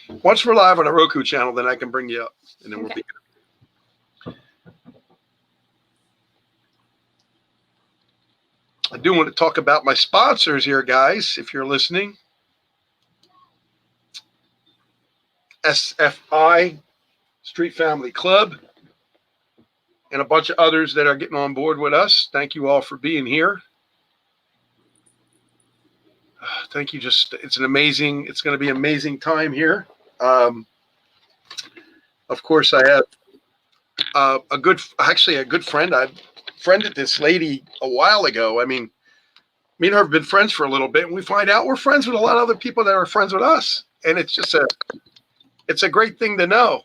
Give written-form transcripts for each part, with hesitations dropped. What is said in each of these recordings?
Once we're live on a Roku channel, then I can bring you up, and then we'll be. I do want to talk about my sponsors here, guys. If you're listening, SFI Street Family Club, and a bunch of others that are getting on board with us. Thank you all for being here. Thank you. It's going to be an amazing time here. Of course, I have a good friend. I friended this lady a while ago. I mean, me and her have been friends for a little bit, and we find out we're friends with a lot of other people that are friends with us. And it's just it's a great thing to know.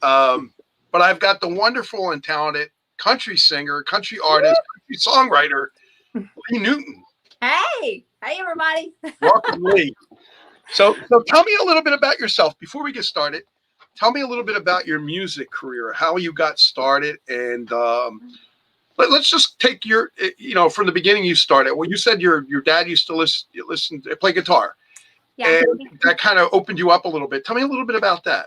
But I've got the wonderful and talented country singer, country artist, country songwriter, Lee Newton. Hey, everybody. Welcome, Lee. So tell me a little bit about yourself before we get started. Tell me a little bit about your music career, how you got started, and let's just take from the beginning you started. Well, you said your dad used to play guitar. Yeah. And that kind of opened you up a little bit. Tell me a little bit about that.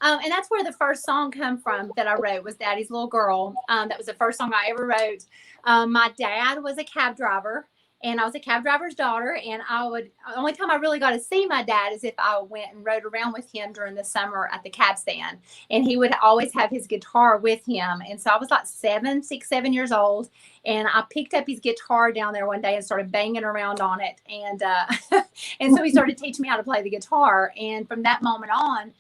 And that's where the first song come from that I wrote was Daddy's Little Girl. That was the first song I ever wrote. My dad was a cab driver, and I was a cab driver's daughter. And the only time I really got to see my dad is if I went and rode around with him during the summer at the cab stand. And he would always have his guitar with him. And so I was like 6, 7 years old. And I picked up his guitar down there one day and started banging around on it. And and so he started teaching me how to play the guitar. And from that moment on,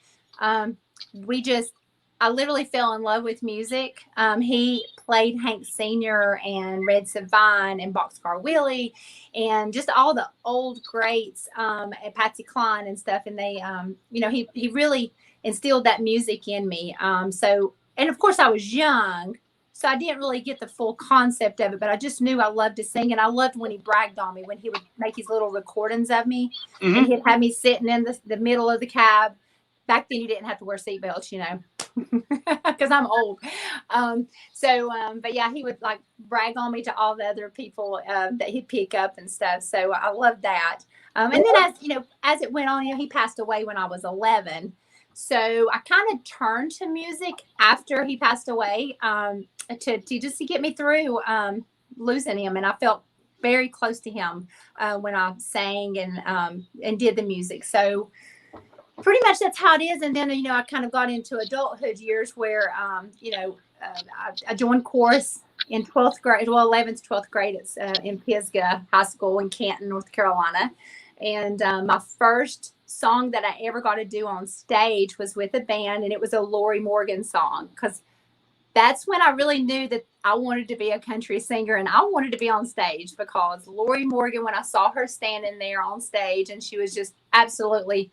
I literally fell in love with music. He played Hank Sr. and Red Savine and Boxcar Willie and just all the old greats, and Patsy Cline and stuff. And they, he really instilled that music in me. And of course I was young, so I didn't really get the full concept of it, but I just knew I loved to sing. And I loved when he bragged on me, when he would make his little recordings of me. Mm-hmm. And he'd have me sitting in the middle of the cab. Back then you didn't have to wear seatbelts, because I'm old. But yeah, he would like brag on me to all the other people that he'd pick up and stuff. So I loved that. And then as it went on, he passed away when I was 11. So I kind of turned to music after he passed away to get me through losing him. And I felt very close to him when I sang and did the music. So pretty much that's how it is. And then, I kind of got into adulthood years where, I joined chorus in 12th grade, 11th, 12th grade in Pisgah High School in Canton, North Carolina. And my first song that I ever got to do on stage was with a band, and it was a Lori Morgan song, because that's when I really knew that I wanted to be a country singer, and I wanted to be on stage, because Lori Morgan, when I saw her standing there on stage, and she was just absolutely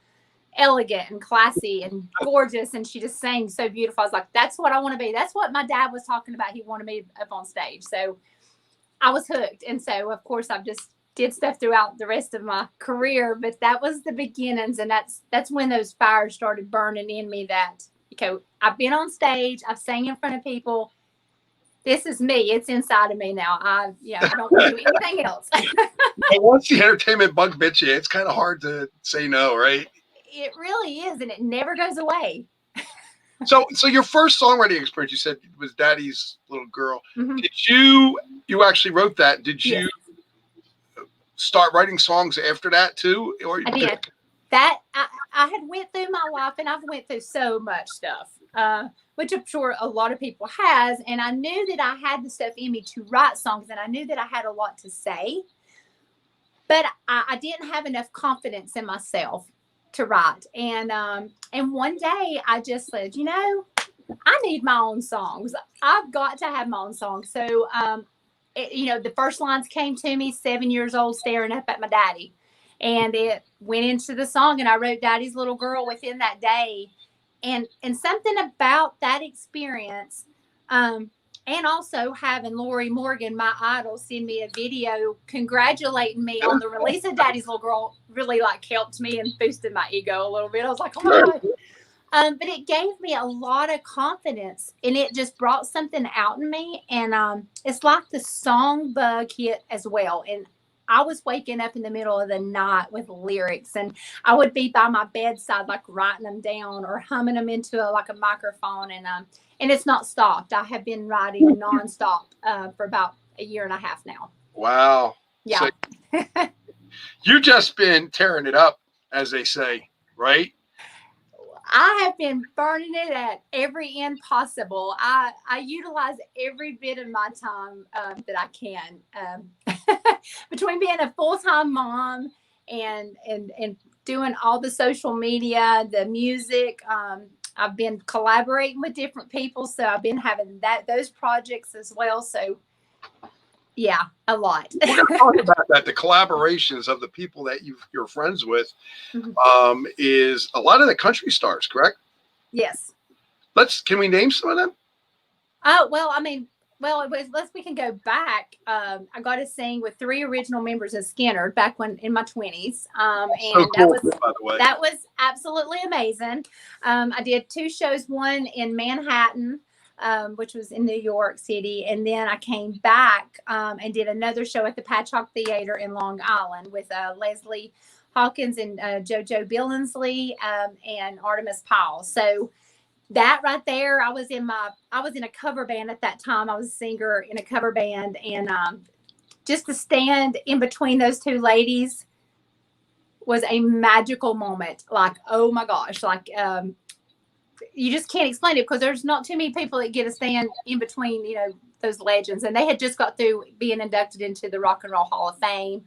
elegant and classy and gorgeous, and she just sang so beautiful. I was like, that's what I want to be. That's what my dad was talking about. He wanted me up on stage. So I was hooked. And so of course I've just did stuff throughout the rest of my career, but that was the beginnings. And that's when those fires started burning in me that, I've been on stage, I've sang in front of people. This is me. It's inside of me now. I don't do anything else. Once the entertainment bug bits you, it's kind of hard to say no, right? It really is, and it never goes away. So your first songwriting experience, you said, was Daddy's Little Girl. Mm-hmm. Did you actually wrote that? Did you start writing songs after that too? Or I did. That I had went through my life, and I've went through so much stuff, which I'm sure a lot of people has. And I knew that I had the stuff in me to write songs, and I knew that I had a lot to say, but I didn't have enough confidence in myself to write. And one day I just said, I need my own songs. I've got to have my own songs. So, the first lines came to me, 7 years old, staring up at my daddy. And it went into the song, and I wrote Daddy's Little Girl within that day. And something about that experience, and also having Lori Morgan, my idol, send me a video congratulating me on the release of Daddy's Little Girl really helped me and boosted my ego a little bit. I was like, oh my God. But it gave me a lot of confidence, and it just brought something out in me. And it's like the song bug hit as well. And I was waking up in the middle of the night with lyrics, and I would be by my bedside, like writing them down or humming them into like a microphone. And it's not stopped. I have been writing nonstop for about a year and a half now. Wow. Yeah. So you've just been tearing it up, as they say, right? I have been burning it at every end possible. I utilize every bit of my time that I can between being a full-time mom and doing all the social media, the music. I've been collaborating with different people, so I've been having those projects as well. So yeah, a lot. We're going to talk about that. The collaborations of the people that you're friends with is a lot of the country stars, correct? Yes. Can we name some of them? Oh, well, I mean, we can go back. I got to sing with 3 original members of Skinner back when in my 20s. And so cool, by the way. That was absolutely amazing. I did 2 shows, one in Manhattan, which was in New York City. And then I came back and did another show at the Patchogue Theater in Long Island with Leslie Hawkins and JoJo Billingsley and Artemis Powell. So that right there, I was in a cover band at that time. I was a singer in a cover band, and just to stand in between those 2 ladies was a magical moment. Like, oh my gosh, like you just can't explain it because there's not too many people that get to stand in between, those legends. And they had just got through being inducted into the Rock and Roll Hall of Fame.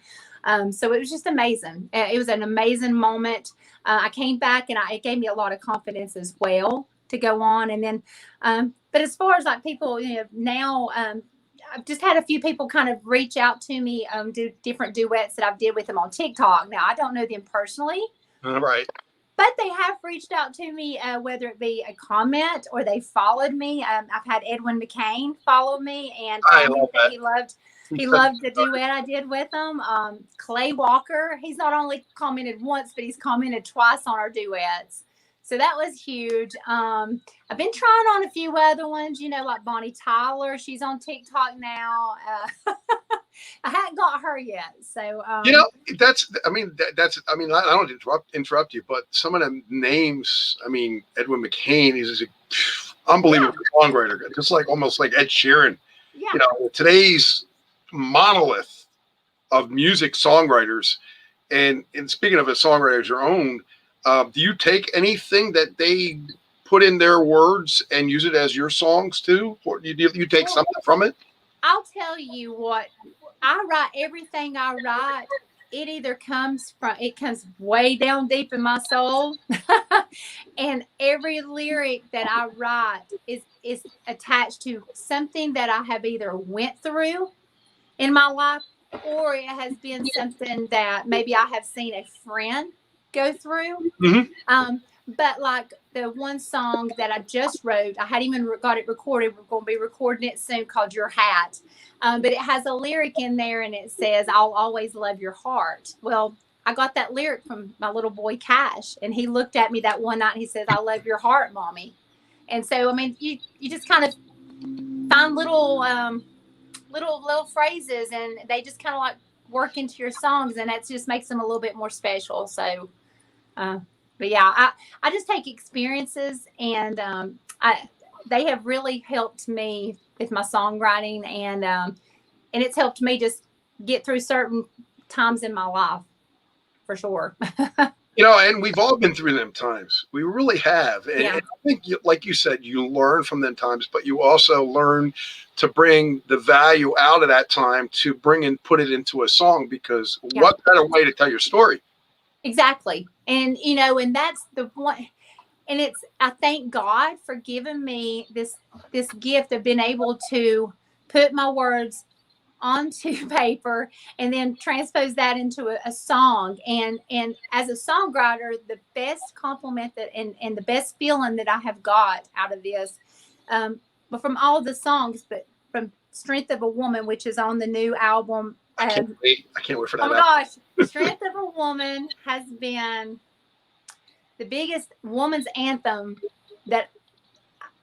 So it was just amazing. It was an amazing moment. I came back, and it gave me a lot of confidence as well to go on. And then but as far as like people now, I've just had a few people kind of reach out to me, do different duets that I've did with them on TikTok. Now I don't know them personally, right, but they have reached out to me, whether it be a comment or they followed me. I've had Edwin McCain follow me and tell me that he loved the duet I did with him. Clay Walker, he's not only commented once, but he's commented twice on our duets. So that was huge. I've been trying on a few other ones, like Bonnie Tyler. She's on TikTok now. I hadn't got her yet. So, I don't interrupt you, but some of them names, Edwin McCain is an unbelievable songwriter, just almost like Ed Sheeran. Yeah. Today's monolith of music songwriters. And speaking of a songwriter's your own, do you take anything that they put in their words and use it as your songs too? Or you take something from it? I'll tell you what, I write everything I write. It comes way down deep in my soul. And every lyric that I write is attached to something that I have either went through in my life, or it has been something that maybe I have seen a friend go through. Mm-hmm. But like the one song that I just wrote, I hadn't even got it recorded. We're going to be recording it soon, called Your Hat. But it has a lyric in there, and it says, I'll always love your heart. Well, I got that lyric from my little boy Cash, and he looked at me that one night and he says, I love your heart, Mommy. And so, you just kind of find little phrases, and they just kind of like work into your songs, and that just makes them a little bit more special. So, but yeah, I just take experiences, and they have really helped me with my songwriting, and it's helped me just get through certain times in my life, for sure. And we've all been through them times. We really have. And I think, like you said, you learn from them times, but you also learn to bring the value out of that time to put it into a song, because what better way to tell your story? Exactly. And, and that's the one. And I thank God for giving me this gift of being able to put my words onto paper and then transpose that into a song. And as a songwriter, the best compliment and the best feeling that I have got out of this, but from all the songs, but from Strength of a Woman, which is on the new album. I can't wait for that. Oh my gosh. Strength of a Woman has been the biggest woman's anthem that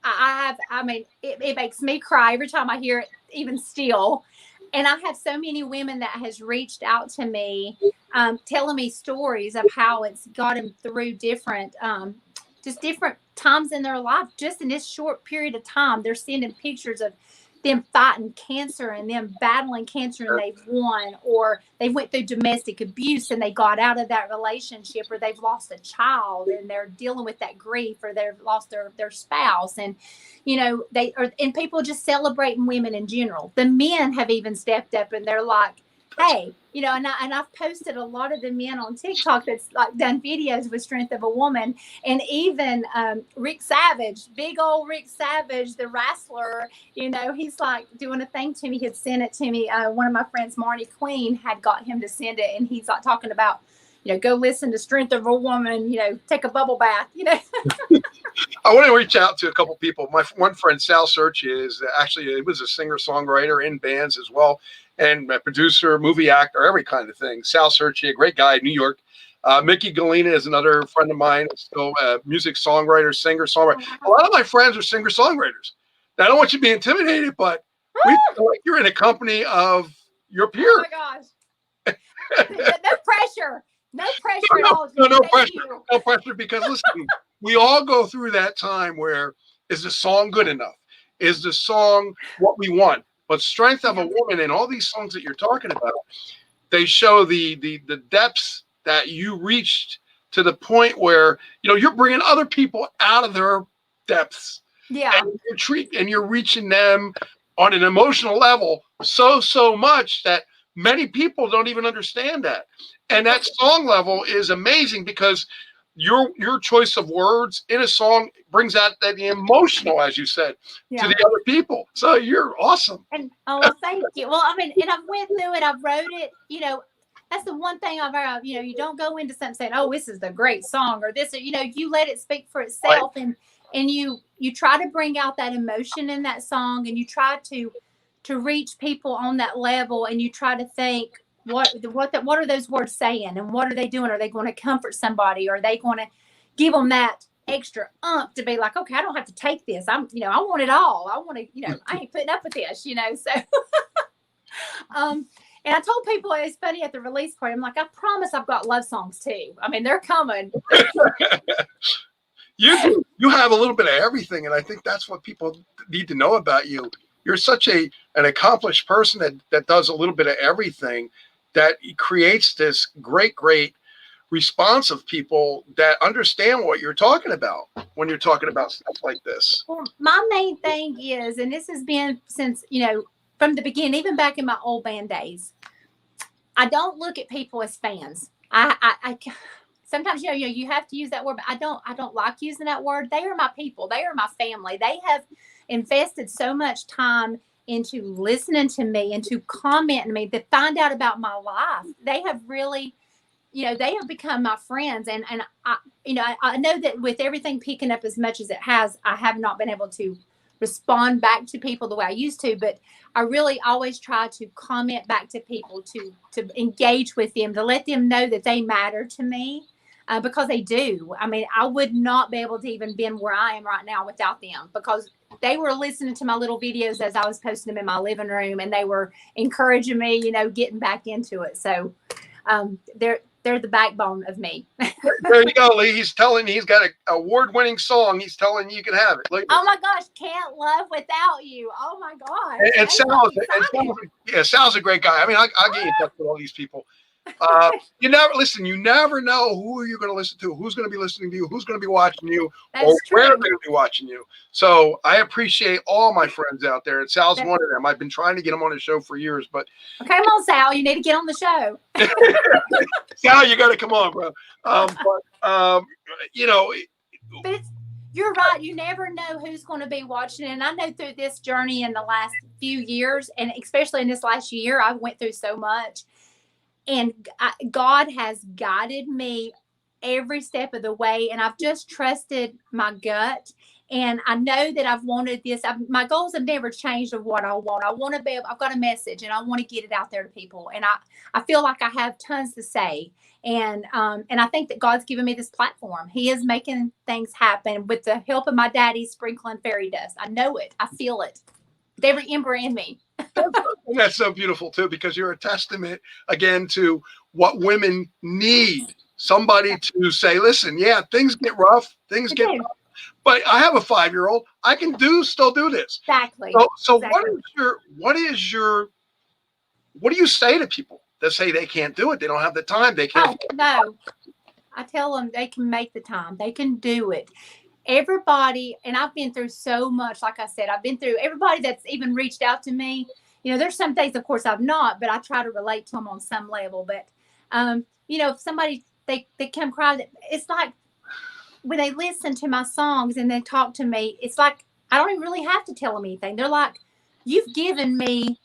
I have. It makes me cry every time I hear it, even still. And I have so many women that has reached out to me, telling me stories of how it's got them through different, just different times in their life. Just in this short period of time, they're sending pictures of them fighting cancer and them battling cancer and they've won, or they went through domestic abuse and they got out of that relationship, or they've lost a child and they're dealing with that grief, or they've lost their spouse. And they are, and people just celebrating women in general. The men have even stepped up and they're like, hey, and I've posted a lot of the men on TikTok that's like done videos with Strength of a Woman. And even Rick Savage, big old Rick Savage, the wrestler, he's like doing a thing to me. He had sent it to me. One of my friends, Marnie Queen, had got him to send it. And he's like talking about, go listen to Strength of a Woman, take a bubble bath, I want to reach out to a couple people. My one friend, Sal Search, he was a singer-songwriter in bands as well, and a producer, movie actor, every kind of thing. Sal Search, a great guy in New York. Mickey Galena is another friend of mine, still a music songwriter, singer-songwriter. A lot of my friends are singer-songwriters. Now, I don't want you to be intimidated, but we feel like you're in a company of your peers. Oh, my gosh. No pressure. No pressure at all. No pressure. No pressure, because listen, we all go through that time where, is the song good enough? Is the song what we want? But Strength of a Woman and all these songs that you're talking about, they show the depths that you reached, to the point where, you're bringing other people out of their depths. Yeah. And you're reaching them on an emotional level so much that many people don't even understand that. And that song level is amazing, because your choice of words in a song brings out that the emotional, as you said, to the other people. So you're awesome. And thank you. Well, I mean, and I've went through it. I've wrote it. That's the one thing I've heard. You don't go into something saying, "Oh, this is the great song," or this. You let it speak for itself, right. and you try to bring out that emotion in that song, and you try to reach people on that level, and you try to think, what are those words saying, and what are they doing? Are they going to comfort somebody? Are they going to give them that extra to be like, okay, I don't have to take this. I want it all. I want to, I ain't putting up with this, so, and I told people, it's funny, at the release party, I'm like, I promise I've got love songs too. I mean, they're coming. You have a little bit of everything. And I think that's what people need to know about you. You're such an accomplished person that does a little bit of everything, that creates this great response of people that understand what you're talking about when you're talking about stuff like this. Well, my main thing is, and this has been since, from the beginning, even back in my old band days, I don't look at people as fans. I sometimes, you have to use that word, but I don't like using that word. They are my people. They are my family. They have invested so much time into listening to me and to commenting me, to find out about my life. They have really, they have become my friends. And I know that with everything picking up as much as it has, I have not been able to respond back to people the way I used to, but I really always try to comment back to people, to engage with them, to let them know that they matter to me, because they do. I mean, I would not be able to even been where I am right now without them, because they were listening to my little videos as I was posting them in my living room, and they were encouraging me, getting back into it. So they're the backbone of me. There you go, Lee. He's telling you he's got an award-winning song. He's telling you can have it. Oh my gosh, Can't Love Without You. Oh my gosh. And Sal's a great guy. I mean, I'll get in touch with all these people. You never know who you're going to listen to, who's going to be listening to you, who's going to be watching you, or where they're going to be watching you. So I appreciate all my friends out there, and Sal's one of them. I've been trying to get him on the show for years, but come on, Sal, you need to get on the show. Sal, you got to come on, bro. But you're right. You never know who's going to be watching. And I know through this journey in the last few years, and especially in this last year, I went through so much. And God has guided me every step of the way. And I've just trusted my gut. And I know that I've wanted this. My goals have never changed of what I want. I've got a message, and I want to get it out there to people. And I feel like I have tons to say. And I think that God's given me this platform. He is making things happen with the help of my daddy sprinkling fairy dust. I know it. I feel it. With every ember in me. And that's so beautiful too, because you're a testament again to what women need. Somebody to say, listen, yeah, things get rough, things get Okay. tough, but I have a 5-year-old. I can still do this. Exactly. So Exactly. what do you say to people that say they can't do it? They don't have the time. They can't. Oh, no. I tell them they can make the time. They can do it. Everybody, and I've been through so much. Like I said, I've been through everybody that's even reached out to me. There's some things, of course, I've not, but I try to relate to them on some level. But, if somebody, they come cry, it's like when they listen to my songs and they talk to me, it's like I don't even really have to tell them anything. They're like, you've given me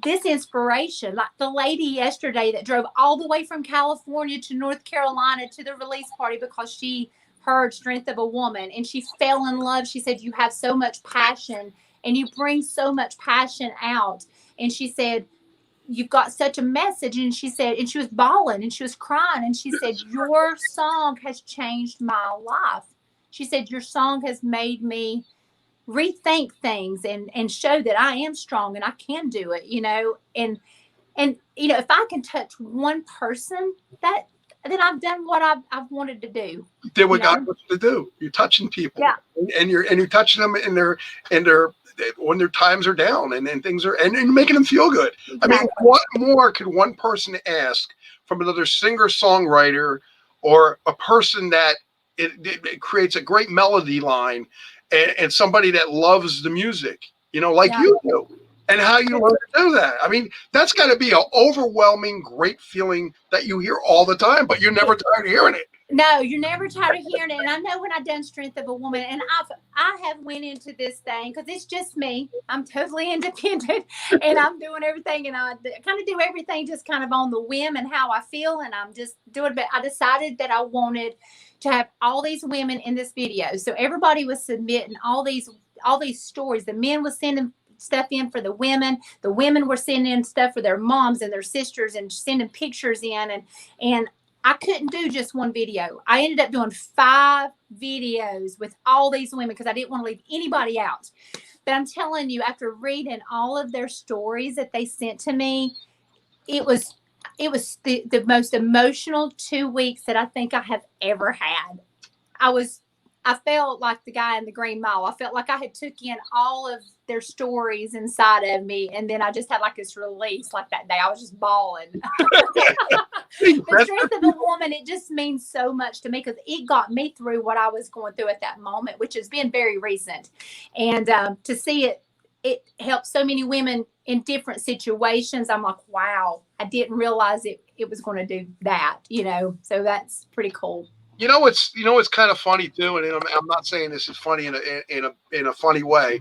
this inspiration. Like the lady yesterday that drove all the way from California to North Carolina to the release party because she heard Strength of a Woman and she fell in love. She said, you have so much passion and you bring so much passion out. And she said, you've got such a message. And she said, and she was bawling and she was crying. And she said, your song has changed my life. She said, your song has made me rethink things and show that I am strong and I can do it, and if I can touch one person, that then I've done what I've wanted to do. You did what God wants you to do. You're touching people, Yeah, and you're touching them in their when their times are down and things are and making them feel good. exactly. I mean, what more could one person ask from another singer songwriter or a person that it creates a great melody line and somebody that loves the music, like you do, and how you learn to do that. I mean, that's got to be an overwhelming, great feeling that you hear all the time, but you're never tired of hearing it. No, you're never tired of hearing it. And I know when I've done Strength of a Woman, and I have went into this thing because it's just me. I'm totally independent, and I'm doing everything, and I kind of do everything just kind of on the whim and how I feel, and I'm just doing. But I decided that I wanted to have all these women in this video, so everybody was submitting all these stories. The men was sending stuff in for the women. The women were sending in stuff for their moms and their sisters, and sending pictures in, and I couldn't do just one video. I ended up doing 5 videos with all these women because I didn't want to leave anybody out. But I'm telling you, after reading all of their stories that they sent to me, it was the most emotional 2 weeks that I think I have ever had. I felt like the guy in the Green Mile. I felt like I had took in all of their stories inside of me, and then I just had like this release. Like that day, I was just bawling. The Strength of a Woman, it just means so much to me because it got me through what I was going through at that moment, which has been very recent. And to see it helped so many women in different situations. I'm like, wow, I didn't realize it was going to do that, so that's pretty cool. It's kind of funny too, and I'm not saying this is funny in a funny way,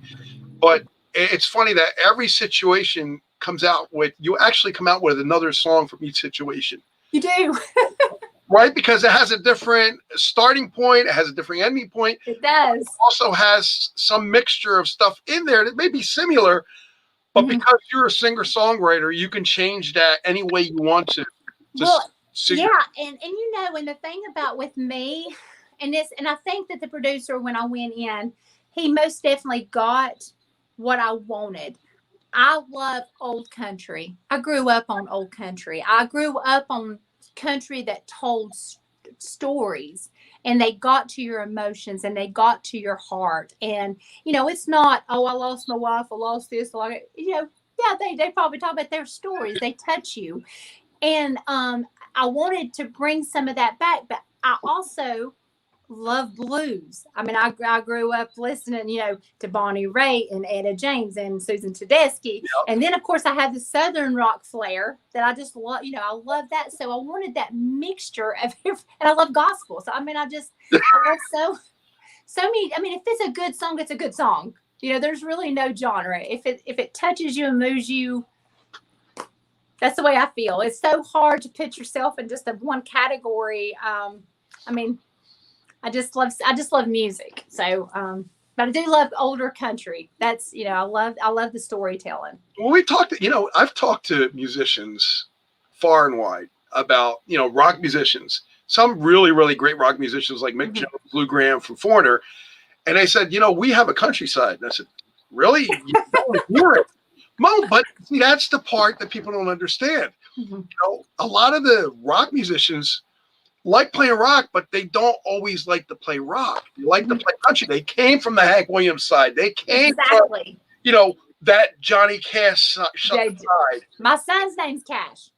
but it's funny that every situation you actually come out with another song from each situation. You do. Right? Because it has a different starting point, it has a different ending point. It does. It also has some mixture of stuff in there that may be similar, but because you're a singer-songwriter, you can change that any way you want to. Yeah, and the thing about with me, and I think that the producer, when I went in, he most definitely got what I wanted. I love old country. I grew up on old country. I grew up on country that told stories, and they got to your emotions and they got to your heart. And it's not, oh, I lost my wife, I lost this, yeah, they probably talk about their stories. They touch you. And I wanted to bring some of that back, but I also love blues. I mean, I grew up listening, to Bonnie Raitt and Etta James and Susan Tedeschi. Yep. And then, of course, I had the Southern rock flair that I just love. I love that. So I wanted that mixture of, and I love gospel. So, I mean, I love so many. I mean, if it's a good song, it's a good song. There's really no genre. If it touches you and moves you, that's the way I feel. It's so hard to put yourself in just one category. I mean, I just love music. So, but I do love older country. That's, I love the storytelling. Well, I've talked to musicians far and wide about, rock musicians, some really, really great rock musicians like Mick Jones, Lou Gramm from Foreigner. And they said, we have a countryside. And I said, really? You don't hear it No, but see, that's the part that people don't understand. Mhm. You know, a lot of the rock musicians like playing rock, but they don't always like to play rock. They like to play country. They came from the Hank Williams side. They came from, Exactly. you know, that Johnny Cash They- side. My son's name's Cash.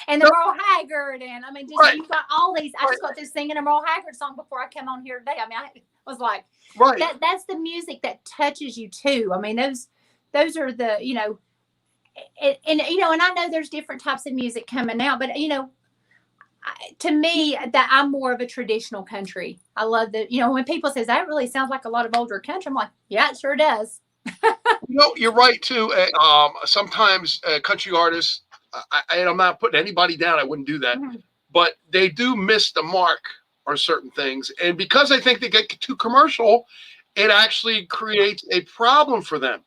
And the No, Merle Haggard, and I mean, just right, you got all these. I right, just got through singing a Merle Haggard song before I came on here today. I mean, I was like, right. that's the music that touches you too. I mean, those are the, you know, and you know, and I know there's different types of music coming out, but you know, to me, that I'm more of a traditional country. I love the, you know, when people says that really sounds like a lot of older country, I'm like, yeah, it sure does. You know, you're right too. Sometimes country artists, and I'm not putting anybody down. I wouldn't do that, Mhm. but they do miss the mark on certain things, and because I think they get too commercial, it actually creates a problem for them.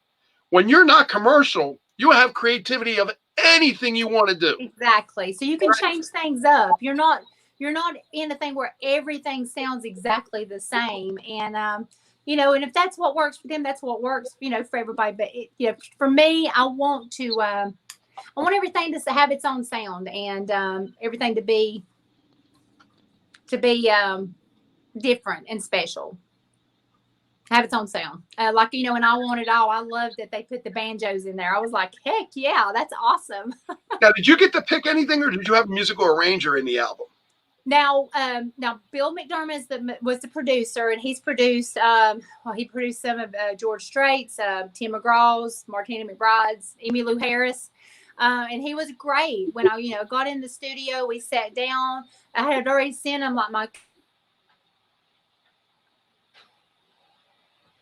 When you're not commercial, you have creativity of anything you want to do. Exactly. So you can change things up. You're not in a thing where everything sounds exactly the same. And you know, and if that's what works for them, that's what works, you know, for everybody. But you know, for me, I want everything to have its own sound, and everything to be different and special. Have its own sound. Like, you know, and I Want It All. I love that they put the banjos in there. I was like, heck yeah, that's awesome. Now, did you get to pick anything, or did you have a musical arranger in the album? Now Bill McDermott was the producer, and he's produced. Well, he produced some of George Strait's, Tim McGraw's, Martina McBride's, Emmylou Harris, and he was great. When I, you know, got in the studio, we sat down. I had already sent him like my.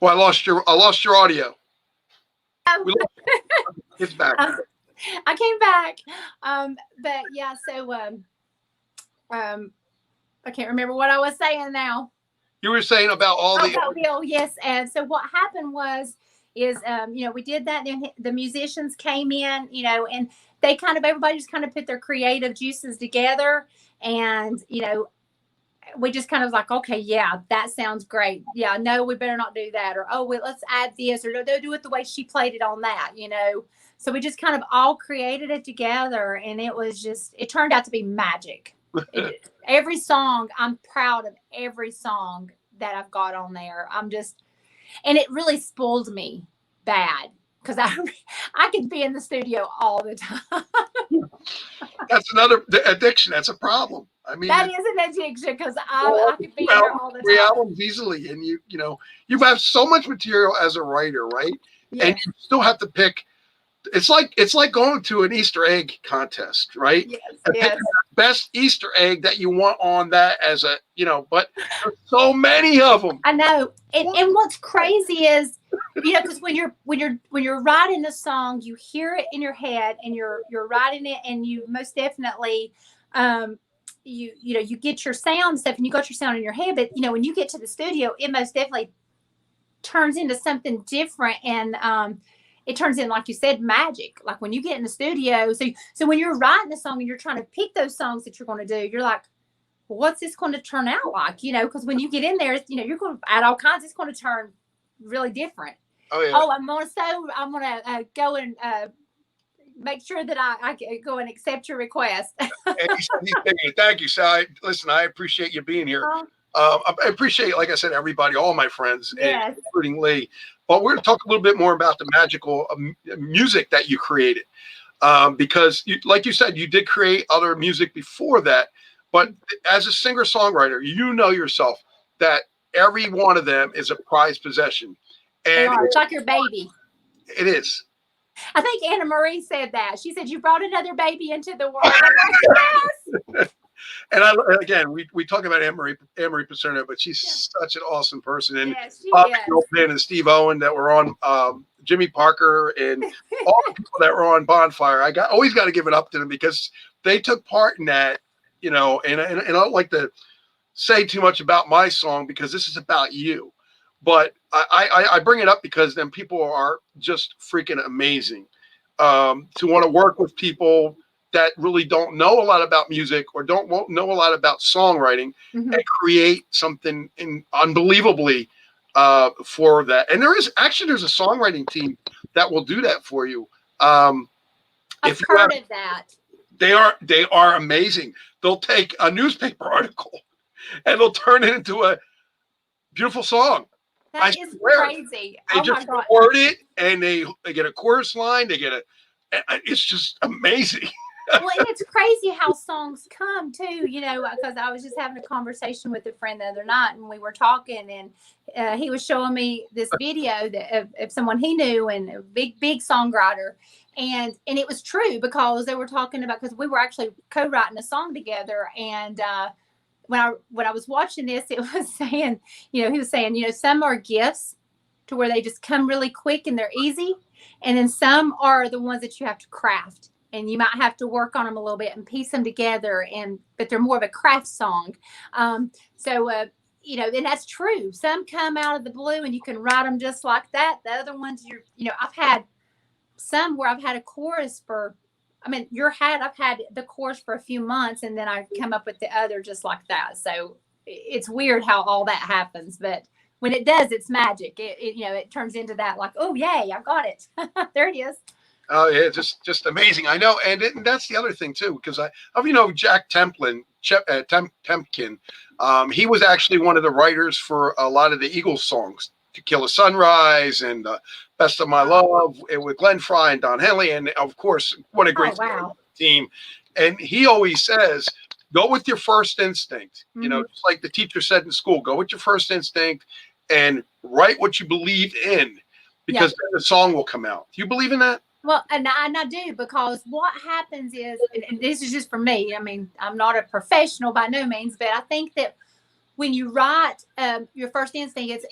Well, I lost your audio. We lost it's back. I came back, but yeah. So I can't remember what I was saying now. You were saying about all the About Bill, yes. And so what happened is you know, we did that. Then the musicians came in, you know, and they kind of, everybody just kind of put their creative juices together, and you know, we just kind of like, okay, yeah, that sounds great. Yeah, no, we better not do that, or oh, well, let's add this, or no, do it the way she played it on that, you know. So we just kind of all created it together, and it turned out to be magic. Every song, I'm proud of every song that I've got on there. And it really spoiled me bad, because I could be in the studio all the time. That's another addiction. That's a problem. I mean, That is an addiction, because I could be there all the three time. albums easily, and you know you have so much material as a writer, right? Yeah. And you still have to pick. It's like going to an Easter egg contest, right? Yes, And yes. pick the best Easter egg that you want on that as a, you know, but there's so many of them. I know. And what's crazy is, you know, because when you're writing a song, you hear it in your head, and you're writing it, and you most definitely you know, you get your sound stuff, and you got your sound in your head. But you know, when you get to the studio, it most definitely turns into something different, and it turns in, like you said, magic. Like when you get in the studio, so when you're writing a song and you're trying to pick those songs that you're going to do, you're like, well, what's this going to turn out like? You know, because when you get in there, you know, you're going to add all kinds. It's going to turn really different. Oh yeah. Oh, I'm gonna go and make sure that I go and accept your request. And he's thinking, thank you, Sally. Listen, I appreciate you being here. I appreciate, like I said, everybody, all my friends, Yes. including Lee. But we're going to talk a little bit more about the magical music that you created. Because, like you said, you did create other music before that. But as a singer-songwriter, you know yourself that every one of them is a prized possession. And It's like your baby. It is. I think Anna Marie said that. She said, you brought another baby into the world. I'm like, yes. And again, we talk about Anne Marie Pacerno, but she's such an awesome person. And Yes, she Bob is. and Steve Owen that were on Jimmy Parker, and all the people that were on Bonfire. Always got to give it up to them, because they took part in that, you know. And I don't like to say too much about my song, because this is about you. But I bring it up because then people are just freaking amazing. To want to work with people that really don't know a lot about music, or won't know a lot about songwriting, and create something unbelievably for that. And there's a songwriting team that will do that for you. I've If you heard have, of that. they are amazing. They'll take a newspaper article and they'll turn it into a beautiful song. I That is swear. crazy. They Oh my just God. word it, and they get a chorus line. They get a. It's just amazing. Well, and it's crazy how songs come too, because I was just having a conversation with a friend the other night and we were talking and he was showing me this video of someone he knew and a big songwriter. And it was true because they were talking about, because we were actually co-writing a song together. And when I was watching this, it was saying, he was saying, some are gifts to where they just come really quick and they're easy. And then some are the ones that you have to craft and you might have to work on them a little bit and piece them together. But they're more of a craft song. And that's true. Some come out of the blue and you can write them just like that. The other ones I've had some where I've had a chorus I've had the chorus for a few months and then I come up with the other just like that. So it's weird how all that happens, but when it does, it's magic. It turns into that, like, oh yay, I got it. There it is. Oh yeah, just amazing. I know, and that's the other thing too, because Jack Tempkin. He was actually one of the writers for a lot of the Eagles songs, "To Kill a Sunrise" and "Best of My Love" with Glenn Frey and Don Henley, and of course, what a great team. And he always says, go with your first instinct. Mm-hmm. Just like the teacher said in school, go with your first instinct and write what you believe in, because then the song will come out. Do you believe in that? Well, and I do, because what happens is, and this is just for me, I'm not a professional by no means, but I think that when you write your first instinct,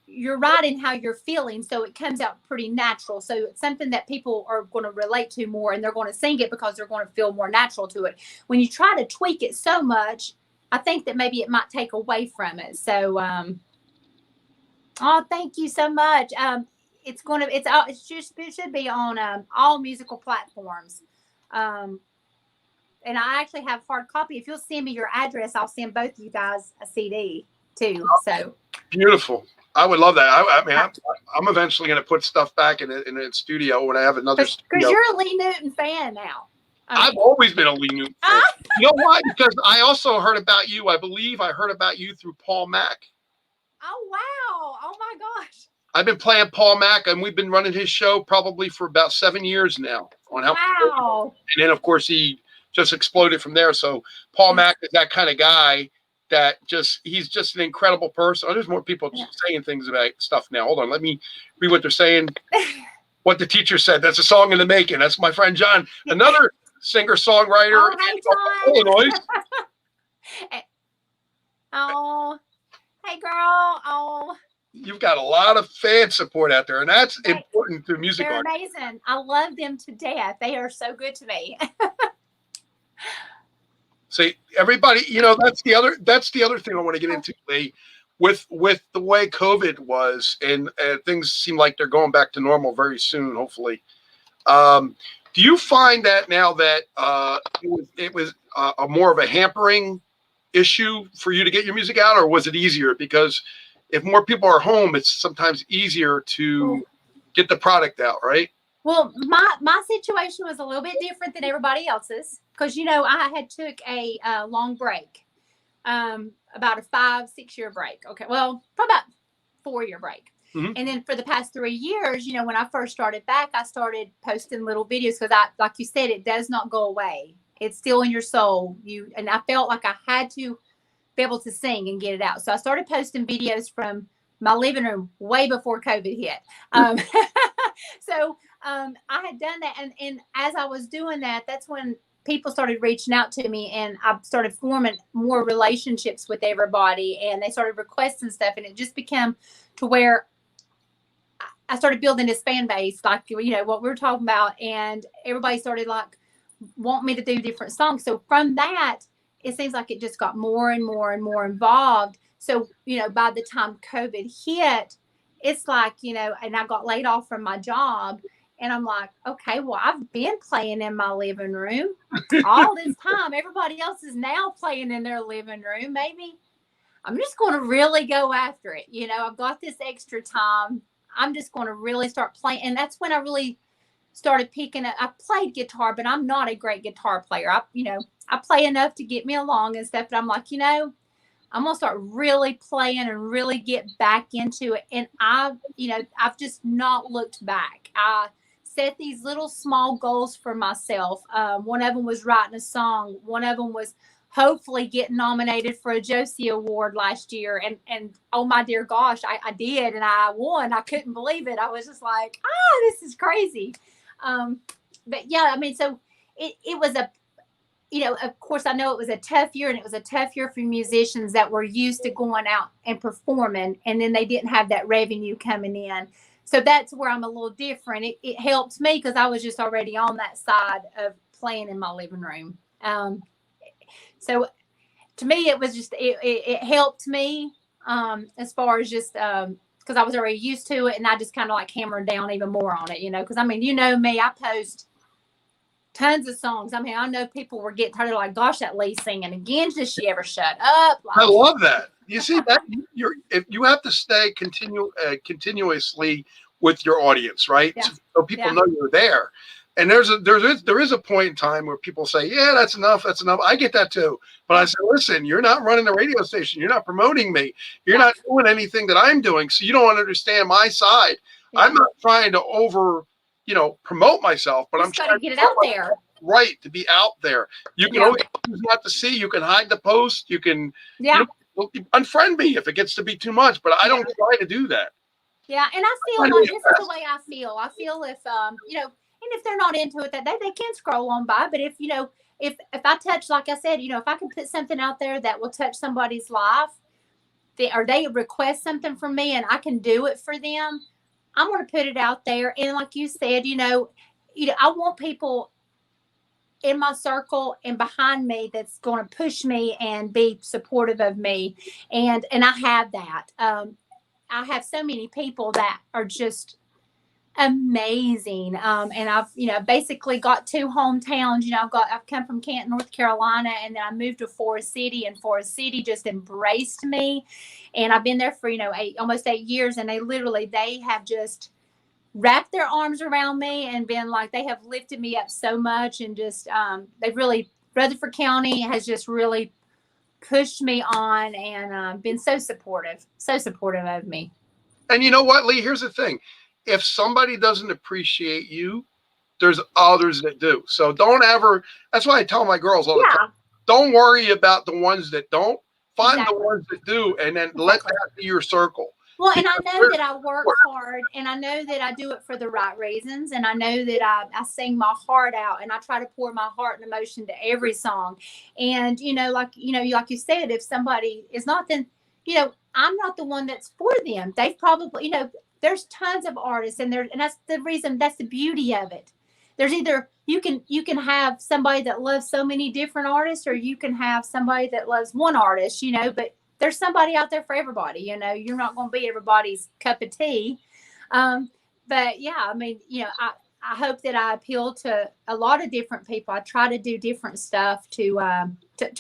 you're writing how you're feeling, so it comes out pretty natural. So it's something that people are going to relate to more, and they're going to sing it because they're going to feel more natural to it. When you try to tweak it so much, I think that maybe it might take away from it. So, thank you so much. It should be on all musical platforms. And I actually have hard copy. If you'll send me your address, I'll send both of you guys a CD too. So beautiful. I would love that. I'm eventually going to put stuff back in the studio when I have another studio. Because you're a Lee Newton fan now. I've always been a Lee Newton fan. You know why? Because I also heard about you. I believe I heard about you through Paul Mack. Oh, wow. Oh, my gosh. I've been playing Paul Mack, and we've been running his show probably for about 7 years now. Wow. And then, of course, he just exploded from there. So Paul Mack is that kind of guy that he's just an incredible person. Oh, there's more people saying things about stuff now. Hold on. Let me read what they're saying. What the teacher said. That's a song in the making. That's my friend John, another singer-songwriter in Illinois. Oh, hey, girl. Oh. You've got a lot of fan support out there, and that's important to music They're artists. amazing. I love them to death. They are so good to me. See, everybody, that's the other thing I want to get into, Lee, with the way COVID was, and things seem like they're going back to normal very soon, hopefully. Do you find that now that it was a more of a hampering issue for you to get your music out, or was it easier? Because if more people are home, it's sometimes easier to get the product out, right? Well, my situation was a little bit different than everybody else's, because I had took a long break, about a 5-6 year break. Okay, well, probably about 4-year break. Mm-hmm. And then for the past 3 years, when I first started back, I started posting little videos, because like you said, it does not go away. It's still in your soul. And I felt like I had to be able to sing and get it out. So I started posting videos from my living room way before COVID hit. So I had done that. And as I was doing that, that's when people started reaching out to me, and I started forming more relationships with everybody, and they started requesting stuff. And it just became to where I started building this fan base, like, what we were talking about. And everybody started wanting me to do different songs. So from that, it seems like it just got more and more and more involved. So, by the time COVID hit, it's like, and I got laid off from my job, and I'm like, okay, well, I've been playing in my living room all this time. Everybody else is now playing in their living room. Maybe I'm just going to really go after it. You know, I've got this extra time. I'm just going to really start playing. And that's when I really started picking up. I played guitar, but I'm not a great guitar player. I play enough to get me along and stuff. But I'm like, I'm going to start really playing and really get back into it. And I've just not looked back. I set these little small goals for myself. One of them was writing a song. One of them was hopefully getting nominated for a Josie Award last year. And oh my dear gosh, I did. And I won. I couldn't believe it. I was just like, this is crazy. But yeah, I mean, so it was of course, I know it was a tough year, and it was a tough year for musicians that were used to going out and performing, and then they didn't have that revenue coming in. So that's where I'm a little different. It helped me because I was just already on that side of playing in my living room. So to me, it was just, it helped me as far as just, because I was already used to it, and I just kind of like hammered down even more on it, because I mean, me, I post tons of songs. I mean, I know people were getting tired of like, gosh, that Lee singing again. Does she ever shut up? Like, I love that. You see that if you have to stay continuously with your audience, right? Yeah. So people know you're there. And there is a point in time where people say, yeah, that's enough. That's enough. I get that too. But I say, listen, you're not running the radio station. You're not promoting me. You're not doing anything that I'm doing. So you don't understand my side. Yeah. I'm not trying to promote myself, but I'm trying to get it out there. Right, to be out there. You can always choose not to see. You can hide the post. You can unfriend me if it gets to be too much, but I don't try to do that. Yeah, and I feel like this is the way I feel. I feel if and if they're not into it, that they can scroll on by. But if I touch, like I said, if I can put something out there that will touch somebody's life, or they request something from me and I can do it for them, I'm going to put it out there. And like you said, I want people in my circle and behind me that's going to push me and be supportive of me. And I have that. I have so many people that are just amazing. And I've, basically got two hometowns. I've come from Canton, North Carolina, and then I moved to Forest City, and Forest City just embraced me. And I've been there for, almost 8 years. And they have just wrapped their arms around me and been like, they have lifted me up so much. And just, Rutherford County has just really pushed me on and been so supportive of me. And you know what, Lee, here's the thing. If somebody doesn't appreciate you, there's others that do. So don't ever, that's why I tell my girls all the time, don't worry about the ones that don't. Find the ones that do, and then let that be your circle. Well, and I know that I work hard, and I know that I do it for the right reasons, and I know that I sing my heart out, and I try to pour my heart and emotion to every song. And like you said, if somebody is not, then I'm not the one that's for them. They've probably there's tons of artists, and that's the reason. That's the beauty of it. There's either you can have somebody that loves so many different artists, or you can have somebody that loves one artist. But there's somebody out there for everybody. You're not going to be everybody's cup of tea. But yeah, I mean, I hope that I appeal to a lot of different people. I try to do different stuff to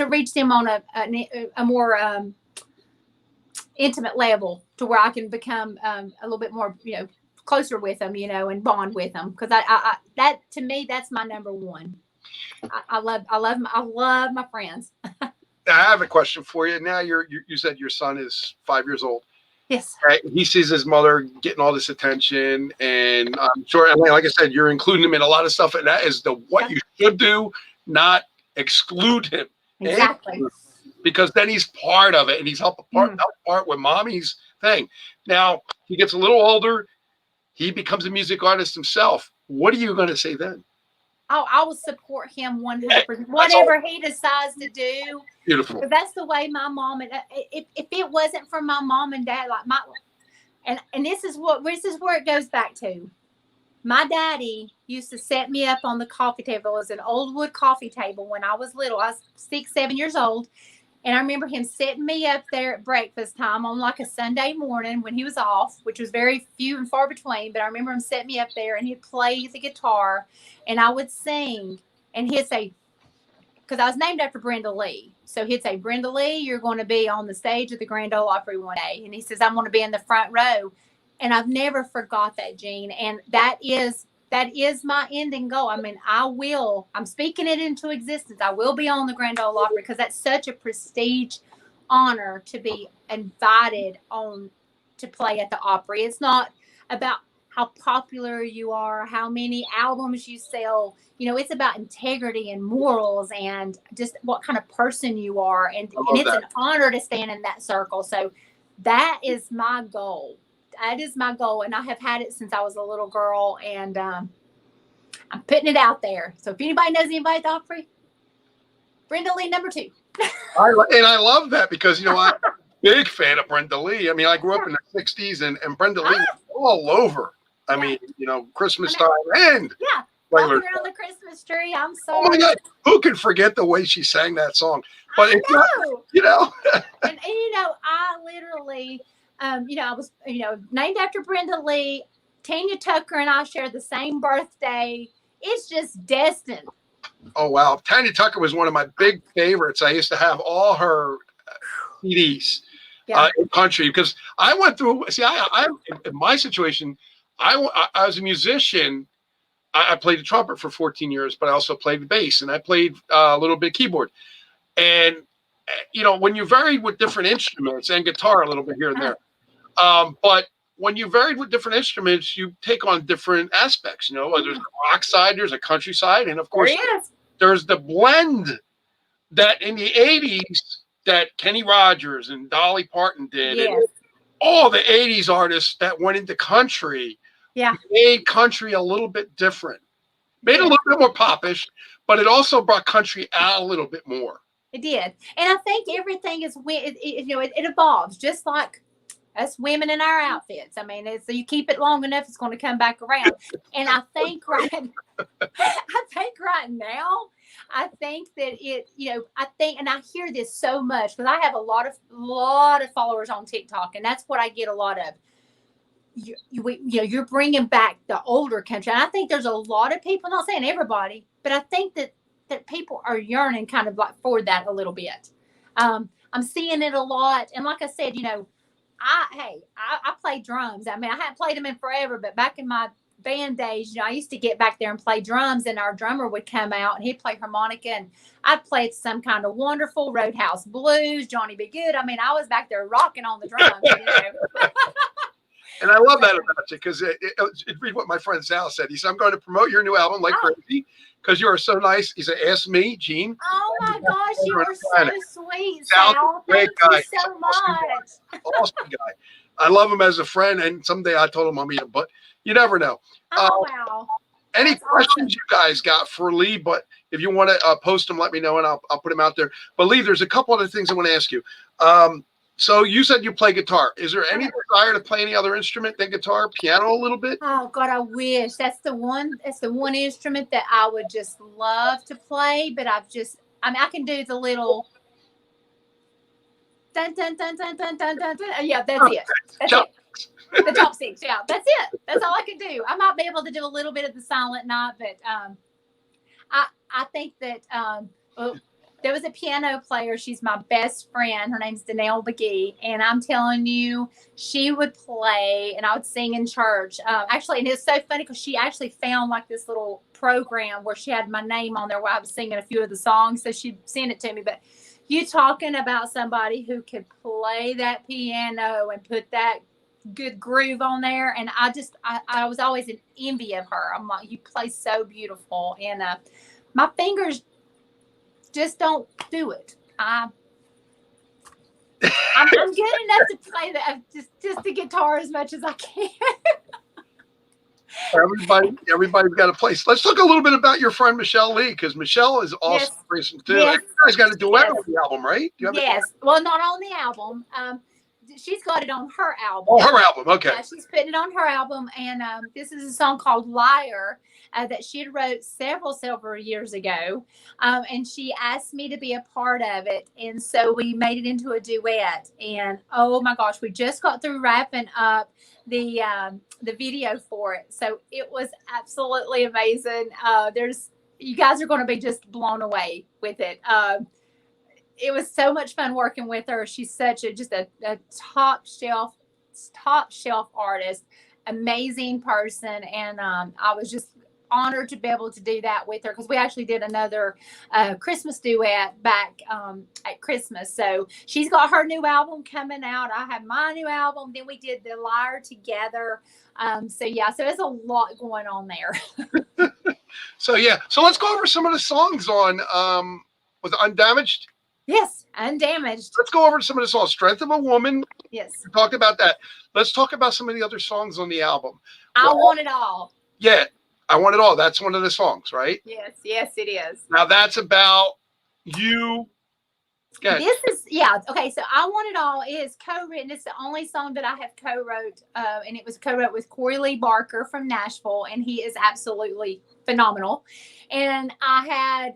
reach them on a more intimate level, to where I can become a little bit more, closer with them, and bond with them. Because that to me, that's my number one. I love my friends. I have a question for you. Now you said your son is 5 years old. Yes. Right? He sees his mother getting all this attention, and I'm sure, like I said, you're including him in a lot of stuff, and that is what you should do, not exclude him. Exactly. Because then he's part of it, and he's helped part with mommy's thing. Now he gets a little older, he becomes a music artist himself. What are you going to say then? Oh, I will support him 100%. Whatever he decides to do. Beautiful. That's the way my mom, and if it wasn't for my mom and dad, like and this is where it goes back to. My daddy used to set me up on the coffee table. It was an old wood coffee table when I was little. I was 6, 7 years old. And I remember him setting me up there at breakfast time on like a Sunday morning when he was off, which was very few and far between. But I remember him setting me up there, and he'd play the guitar, and I would sing, and he'd say, because I was named after Brenda Lee. So he'd say, Brenda Lee, you're going to be on the stage of the Grand Ole Opry one day. And he says, I'm going to be in the front row. And I've never forgot that, Gene. And that is my ending goal. I mean, I'm speaking it into existence. I will be on the Grand Ole Opry because that's such a prestige honor to be invited on to play at the Opry. It's not about how popular you are, how many albums you sell. You know, it's about integrity and morals and just what kind of person you are. And it's an honor to stand in that circle. So that is my goal. That is my goal. And I have had it since I was a little girl. And I'm putting it out there. So if anybody knows anybody at the Opry, Brenda Lee, number 2. I love that because, you know, I'm a big fan of Brenda Lee. I mean, I grew up in the 60s and Brenda Lee was all over. I mean, you know, Christmas time and walking around the Christmas tree. I'm sorry. Oh my God, who can forget the way she sang that song? But it's not, you know. and you know, I literally, you know, I was, you know, named after Brenda Lee. Tanya Tucker and I share the same birthday. It's just destined. Oh wow, Tanya Tucker was one of my big favorites. I used to have all her CDs in country because I went through. See, I in my situation. I was a musician. I played the trumpet for 14 years, but I also played the bass and I played a little bit keyboard. And, you know, when you varied with different instruments and guitar a little bit here and there, but when you varied with different instruments, you take on different aspects. You know, there's a rock side, there's a country side, and of course, there's the blend that in the 80s that Kenny Rogers and Dolly Parton did. Yes. And all the 80s artists that went into country made country a little bit different. Made it a little bit more popish, but it also brought country out a little bit more. It did. And I think everything is, you know, it evolves just like us women in our outfits. I mean, so you keep it long enough, it's going to come back around. And I think right now, I think that it, you know, and I hear this so much because I have a lot of followers on TikTok, and that's what I get a lot of. You know, you're bringing back the older country. And I think there's a lot of people, not saying everybody, but I think that people are yearning kind of like for that a little bit. I'm seeing it a lot. And like I said, you know, I play drums. I mean, I haven't played them in forever, but back in my band days, you know, I used to get back there and play drums, and our drummer would come out and he'd play harmonica, and I'd play some kind of wonderful Roadhouse Blues, Johnny B. Good. I mean, I was back there rocking on the drums, you know. And I love that about you because read what my friend Sal said. He said, I'm going to promote your new album like crazy because you are so nice. He said, ask me, Gene. Oh my gosh, you are so sweet, Sal. Thank you so much. Awesome guy. I love him as a friend, and someday I told him I'll meet him, but you never know. Oh, wow. Any questions you guys got for Lee? But if you want to post them, let me know, and I'll put them out there. But Lee, there's a couple other things I want to ask you. So you said you play guitar. Is there any desire to play any other instrument than guitar, piano a little bit? Oh God, I wish. That's the one instrument that I would just love to play. But I mean, I can do the little dun dun dun dun dun dun dun dun. Yeah, that's it. That's it. The chopsticks. Yeah, that's it. That's all I can do. I might be able to do a little bit of the Silent Night, but I think that there was a piano player. She's my best friend. Her name's Danelle McGee. And I'm telling you, she would play and I would sing in church. Actually, and it's so funny because she actually found like this little program where she had my name on there while I was singing a few of the songs. So she sent it to me. But you talking about somebody who could play that piano and put that good groove on there. And I was always in envy of her. I'm like, you play so beautiful. And my fingers just don't do it. I'm good enough to play just the guitar as much as I can. Everybody's got a place. Let's talk a little bit about your friend Michelle Lee, because Michelle is awesome person too. Yes. You guys got a duet on the album, right? Yes. Well, not on the album. She's got it on her album. Oh, her album. Okay. She's putting it on her album, and this is a song called "Liar" that she wrote several years ago, and she asked me to be a part of it, and so we made it into a duet. And oh my gosh, we just got through wrapping up the video for it, so it was absolutely amazing. There's you guys are going to be just blown away with it. It was so much fun working with her. She's such a top shelf artist, amazing person, and I was just honored to be able to do that with her, because we actually did another Christmas duet back at Christmas. So she's got her new album coming out. I have my new album. Then we did the Lyre together. So there's a lot going on there. So let's go over some of the songs on was it Undamaged? Yes, Undamaged. Let's go over some of the songs. Strength of a Woman. Yes. We talked about that. Let's talk about some of the other songs on the album. I Want It All. Yeah, I Want It All. That's one of the songs, right? Yes, it is. Now that's about you. Okay. Okay, so I Want It All is co-written. It's the only song that I have co-wrote, and it was co-wrote with Corey Lee Barker from Nashville, and he is absolutely phenomenal. And I'd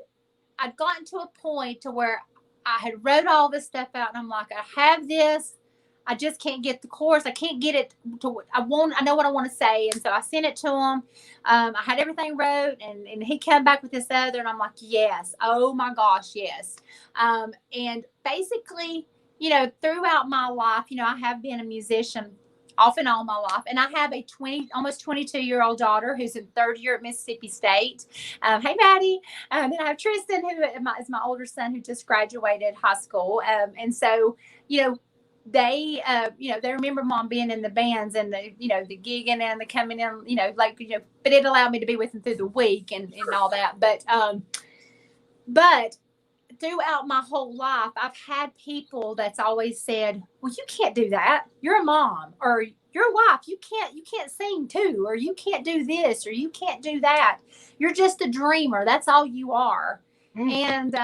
gotten to a point to where I had wrote all this stuff out, and I'm like, I have this. I just can't get the chorus. I can't get it to. I know what I want to say, and so I sent it to him. I had everything wrote, and he came back with this other, and I'm like, yes. Oh my gosh, yes. And basically, throughout my life, I have been a musician off and on my life, and I have a almost 22-year-old daughter who's in third year at Mississippi State. Hey, Maddie. Then I have Tristan, who is my older son, who just graduated high school. And so, they remember Mom being in the bands and the gigging and the coming in, but it allowed me to be with them through the week and all that. But throughout my whole life, I've had people that's always said, well, you can't do that. You're a mom, or you're a wife. You can't sing too, or you can't do this, or you can't do that. You're just a dreamer. That's all you are. And,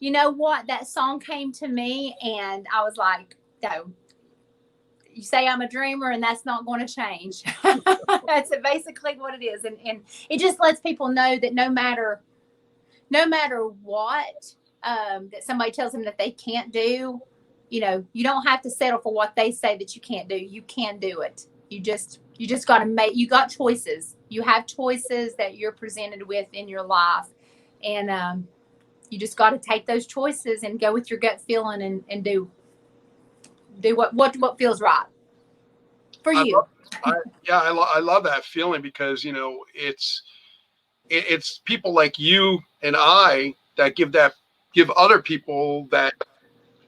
you know what? That song came to me, and I was like, no, you say I'm a dreamer, and that's not going to change. That's basically what it is. And it just lets people know that no matter what, that somebody tells them that they can't do, you don't have to settle for what they say that you can't do. You can do it. You just got to you got choices. You have choices that you're presented with in your life. And, you just got to take those choices and go with your gut feeling and do what feels right for you. I love that feeling, because, it's people like you and I that give other people that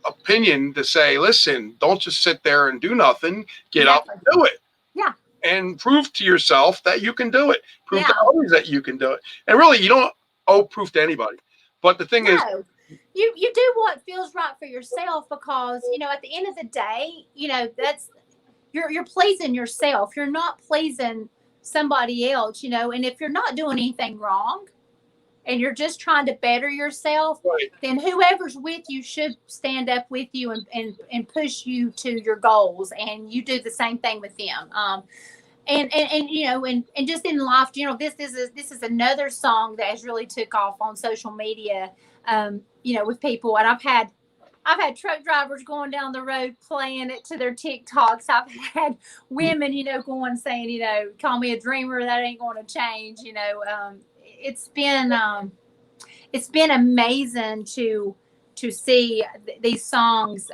opinion to say, listen, don't just sit there and do nothing. Get up and do it. Yeah. And prove to yourself that you can do it. Prove to others that you can do it. And really, you don't owe proof to anybody. But the thing is, you do what feels right for yourself, because, at the end of the day, that's you're pleasing yourself. You're not pleasing somebody else, and if you're not doing anything wrong and you're just trying to better yourself, right, then whoever's with you should stand up with you and push you to your goals, and you do the same thing with them. And just in life, this is another song that has really took off on social media, with people. And I've had truck drivers going down the road playing it to their TikToks. I've had women, going saying, call me a dreamer, that ain't going to change. It's been amazing to see these songs,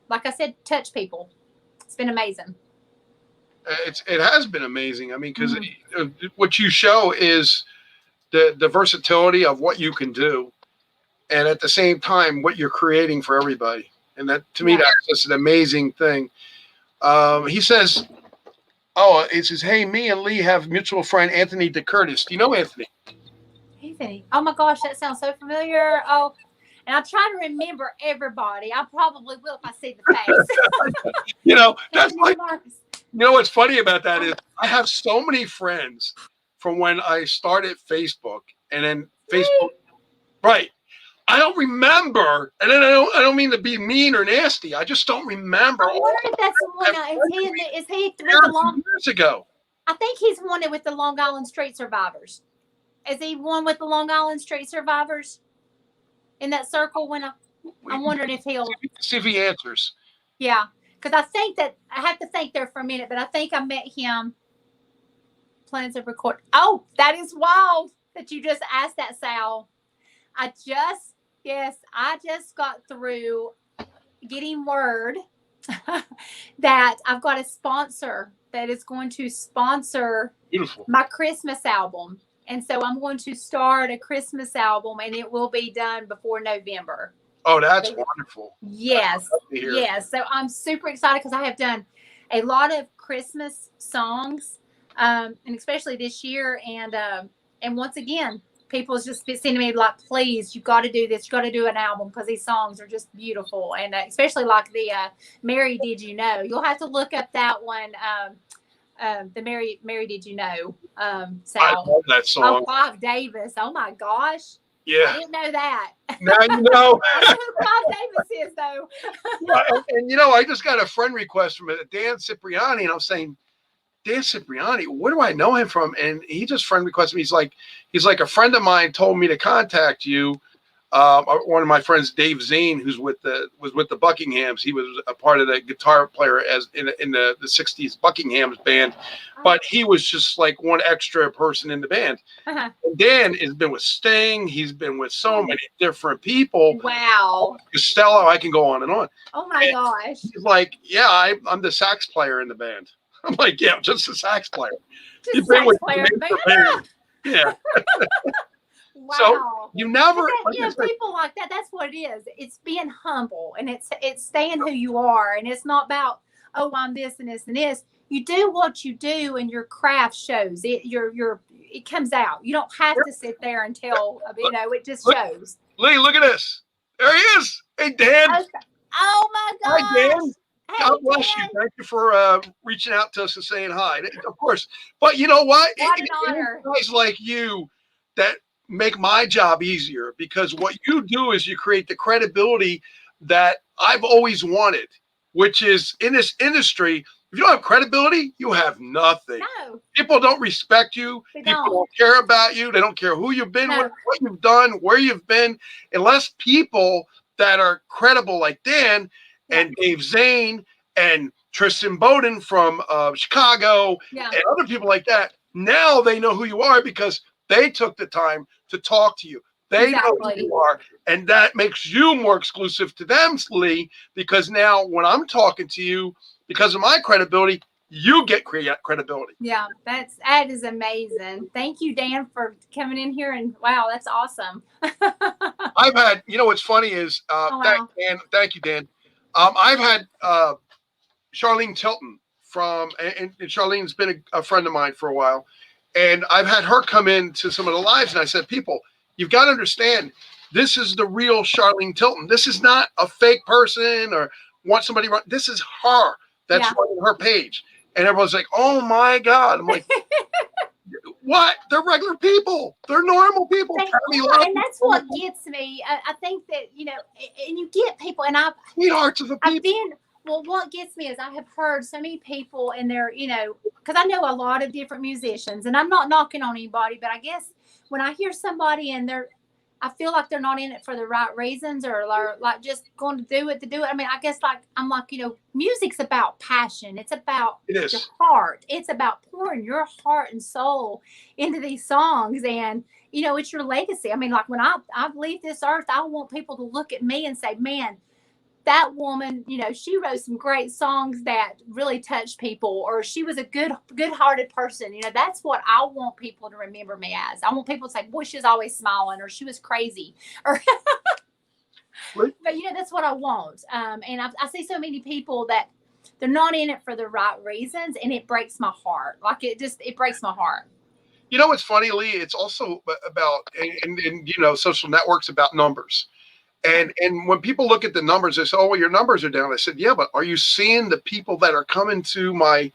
like I said, touch people. It's been amazing. It has been amazing. I mean, because what you show is the versatility of what you can do, and at the same time, what you're creating for everybody. And that, to me, that's just an amazing thing. He says, it says, hey, me and Lee have mutual friend Anthony DeCurtis. Do you know Anthony? Anthony. Oh my gosh, that sounds so familiar. Oh, and I try to remember everybody. I probably will if I see the face. That's like. What's funny about that is I have so many friends from when I started Facebook, and then Facebook, right? I don't remember, and then I don't mean to be mean or nasty. I just don't remember. I wonder if that's the one. Is he with the long years ago? I think he's one with the Long Island Street Survivors. Is he one with the Long Island Street Survivors in that circle? When I wondered if he'll see if he answers. Yeah. Because I think that I have to think there for a minute, but I think I met him. Plans of record. Oh, that is wild. that you just asked that, Sal. Yes, I just got through getting word that I've got a sponsor that is going to sponsor Beautiful. my Christmas album. And so I'm going to start a Christmas album, and it will be done before November. Oh, that's wonderful. Yes. Yes. So I'm super excited because I have done a lot of Christmas songs, and especially this year. And once again, people's just sending me like, please, you got to do this. You got to do an album because these songs are just beautiful. And especially like the Mary Did You Know? You'll have to look up that one. The Mary Did You Know? Sal. I love that song. Oh, Clive Davis. Oh my gosh. Yeah. I didn't know that. Now you know. I know who Clive Davis is, though. And I just got a friend request from Dan Cipriani, and I'm saying, Dan Cipriani, where do I know him from? And he just friend requested me. He's like a friend of mine told me to contact you. One of my friends, Dave Zane, who's was with the Buckinghams. He was a part of the guitar player as in the 60s Buckinghams band, but he was just like one extra person in the band. Uh-huh. And Dan has been with Sting. He's been with so many different people. Wow. Costello, I can go on and on. Oh my gosh. He's like, yeah, I'm the sax player in the band. I'm like, yeah, just a sax player. Just a sax player in the band. Yeah. Wow. So you never, people like that. That's what it is. It's being humble, and it's staying who you are, and it's not about, oh, I'm this and this and this. You do what you do, and your craft shows. It comes out. You don't have to sit there and tell. It just shows. Lee, look at this. There he is. Hey, Dan. Oh my gosh. Hi, Dan. Hey, God bless Dan. you. Thank you for reaching out to us and saying hi. Of course. But you know what? What an honor. Guys like you that make my job easier, because what you do is you create the credibility that I've always wanted, which is in this industry, if you don't have credibility, you have nothing. No. People don't respect you. People don't care about you. They don't care who you've been with, what you've done, where you've been, unless people that are credible like Dan and Dave Zane and Tristan Bowden from Chicago and other people like that. Now they know who you are because they took the time to talk to you. They know who you are, and that makes you more exclusive to them, Lee, because now when I'm talking to you, because of my credibility, you get credibility. Yeah, that is amazing. Thank you, Dan, for coming in here, and wow, that's awesome. I've had, what's funny is, thank you, Dan. I've had Charlene Tilton and Charlene's been a friend of mine for a while. And I've had her come in to some of the lives, and I said, people, you've got to understand, this is the real Charlene Tilton. This is not a fake person or want somebody run. This is her. That's running her page. And everyone's like, oh my God. I'm like, what? They're regular people. They're normal people. And that's what gets me. I think that, and you get people, and sweethearts of the people. Well, what gets me is I have heard so many people, and they're, because I know a lot of different musicians, and I'm not knocking on anybody, but I guess when I hear somebody and I feel like they're not in it for the right reasons, or like just going to do it to do it. I mean, I guess I'm like, music's about passion. It's about your heart. It's about pouring your heart and soul into these songs, and it's your legacy. I mean, like when I leave this earth, I want people to look at me and say, man, that woman, she wrote some great songs that really touched people, or she was a good-hearted person. That's what I want people to remember me as. I want people to say, boy, she was always smiling, or she was crazy, or but that's what I want. And I see so many people that they're not in it for the right reasons, and it breaks my heart. Like it breaks my heart. What's funny, Lee? It's also about and social networks about numbers. And when people look at the numbers, they say, oh, well, your numbers are down. I said, yeah, but are you seeing the people that are coming to my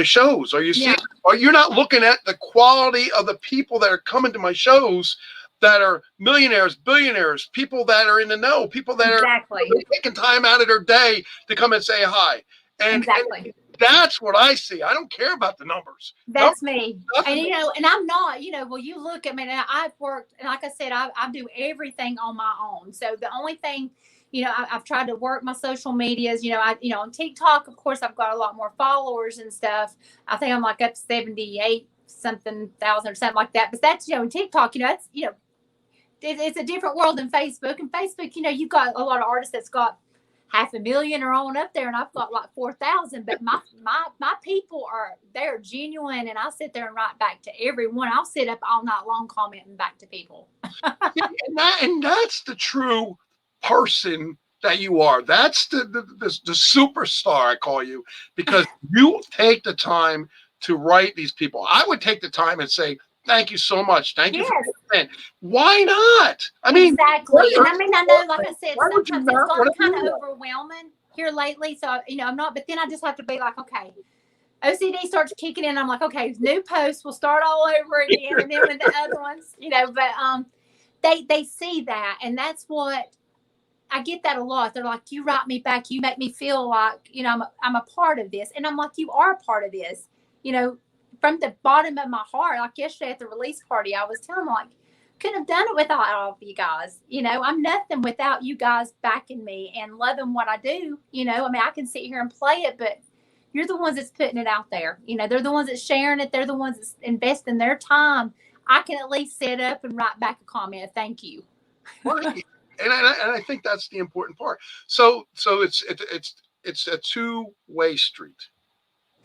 shows? Are you seeing, are you not looking at the quality of the people that are coming to my shows that are millionaires, billionaires, people that are in the know, people that are taking time out of their day to come and say hi. And that's what I see. I don't care about the numbers. That's me. And, and I'm not, well, you look at me, and I've worked, and like I said, I do everything on my own. So the only thing, I've tried to work my social medias, on TikTok, of course, I've got a lot more followers and stuff. I think I'm like up to something thousand or something like that. But that's, you know, TikTok, you know, that's, you know, it's a different world than Facebook. And Facebook, you know, you've got a lot of artists that's got 500,000 or on up there, and I've got like 4,000. But my people they're genuine, and I sit there and write back to everyone. I'll sit up all night long commenting back to people. And that's the true person that you are. That's the superstar, I call you, because you take the time to write these people. I would take the time and say, thank you so much. Thank you for that. Why not? I mean, exactly. And I mean, I know, like I said, sometimes it's gone kind of overwhelming here lately. So, you know, I'm not, but then I just have to be like, okay, OCD starts kicking in. I'm like, okay, new posts, we'll start all over again. And then with the other ones, you know, but they see that. And that's what, I get that a lot. They're like, you write me back. You make me feel like, you know, I'm a part of this. And I'm like, you are a part of this, you know, from the bottom of my heart. Like yesterday at the release party, I was telling them, like, couldn't have done it without all of you guys. You know, I'm nothing without you guys backing me and loving what I do. You know, I mean, I can sit here and play it, but you're the ones that's putting it out there. You know, they're the ones that's sharing it. They're the ones that's investing their time. I can at least sit up and write back a comment. Thank you. Right. And I think that's the important part. So it's a two-way street.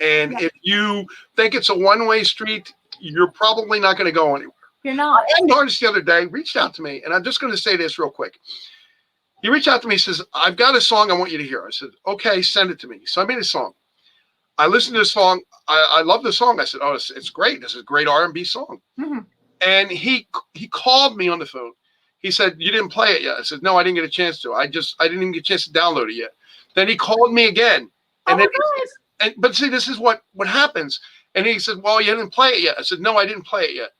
And if you think it's a one-way street, you're probably not going to go anywhere. You're not. I had an artist the other day reached out to me, and I'm just going to say this real quick. He reached out to me, he says, I've got a song I want you to hear. I said, okay, send it to me. So I made a song. I listened to the song. I love the song. I said, oh, it's great. This is a great R&B song. Mm-hmm. And he called me on the phone. He said, you didn't play it yet. I said, no, I didn't get a chance to. I didn't even get a chance to download it yet. Then he called me again. And but see, this is what happens. And he said, well, you didn't play it yet. I said, no, I didn't play it yet.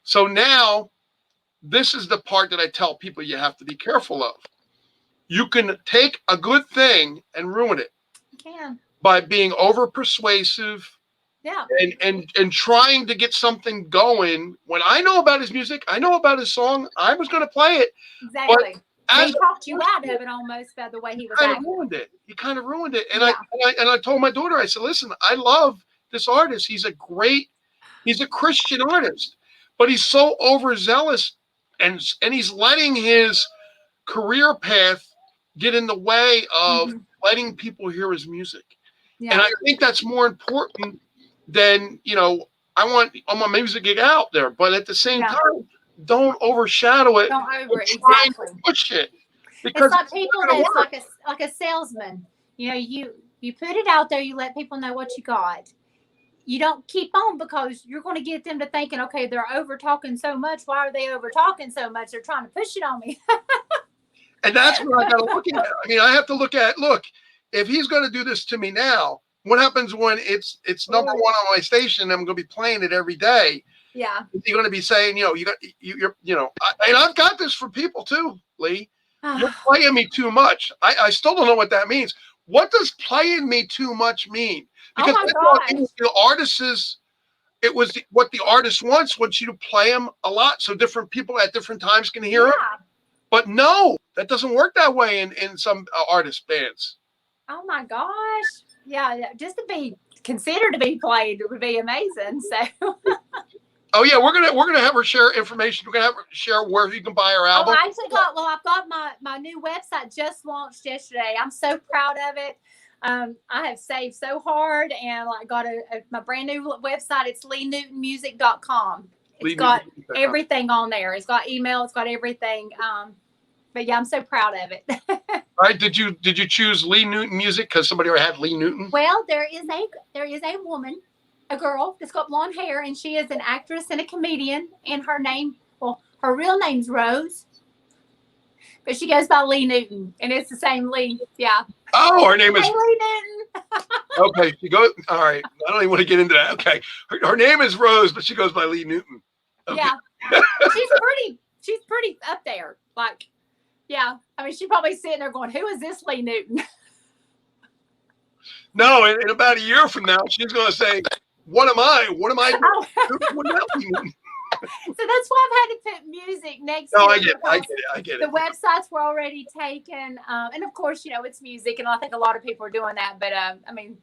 So now this is the part that I tell people you have to be careful of. You can take a good thing and ruin it. You can. By being over persuasive. Yeah. And trying to get something going. When I know about his music, I know about his song, I was going to play it. Exactly. He talked you out of it almost by the way he was acting. He kind of ruined it. And I told my daughter, I said, listen, I love this artist. He's a Christian artist, but he's so overzealous and he's letting his career path get in the way of letting people hear his music. Yeah. And I think that's more important than, you know, I want my music to get out there, but at the same time, don't overshadow it. Don't over it. Exactly. Push it. Because it's like people that's like a salesman. You know, you put it out there, you let people know what you got. You don't keep on because you're going to get them to thinking, okay, they're over talking so much. Why are they over talking so much? They're trying to push it on me. And that's what I got to look at. I mean, I have to look, if he's going to do this to me now, what happens when it's number one on my station and I'm going to be playing it every day? Yeah. You're going to be saying, you know, and I've got this for people too, Lee. You're playing me too much. I still don't know what that means. What does playing me too much mean? Because it was what the artist wants you to play him a lot so different people at different times can hear him. But no, that doesn't work that way in some artist bands. Oh my gosh. Yeah, just to be considered to be played would be amazing. So oh yeah, we're gonna have her share information. We're gonna have her share where you can buy her album. I've got my new website just launched yesterday. I'm so proud of it. I have saved so hard and got my brand new website. It's LeeNewtonMusic.com. It's got everything on there. It's got email. It's got everything. But yeah, I'm so proud of it. All right. Did you choose Lee Newton Music because somebody already had Lee Newton? Well, there is a woman, a girl that's got blonde hair, and she is an actress and a comedian. And her real name's Rose, but she goes by Lee Newton, and it's the same Lee. Yeah. Oh, her name is Lee Newton. Okay, she goes. All right. I don't even want to get into that. Okay, her name is Rose, but she goes by Lee Newton. Okay. Yeah. She's pretty up there. Like. Yeah, I mean, she's probably sitting there going, "Who is this Lee Newton?" No, in about a year from now, she's going to say, "What am I? What am I doing?" So that's why I've had to put music next to it. I get it. The websites were already taken, and of course, you know, it's music, and I think a lot of people are doing that. But I mean,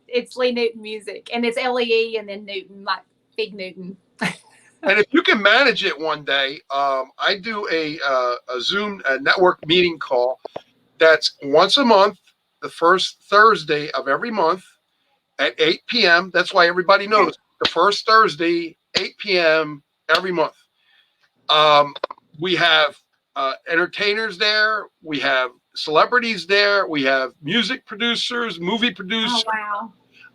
it's Lee Newton Music, and it's LEE and then Newton, like Big Newton. And if you can manage it one day, I do a Zoom network meeting call that's once a month, the first Thursday of every month at 8 p.m. That's why everybody knows the first Thursday, 8 p.m. every month. We have entertainers there. We have celebrities there. We have music producers, movie producers. Oh,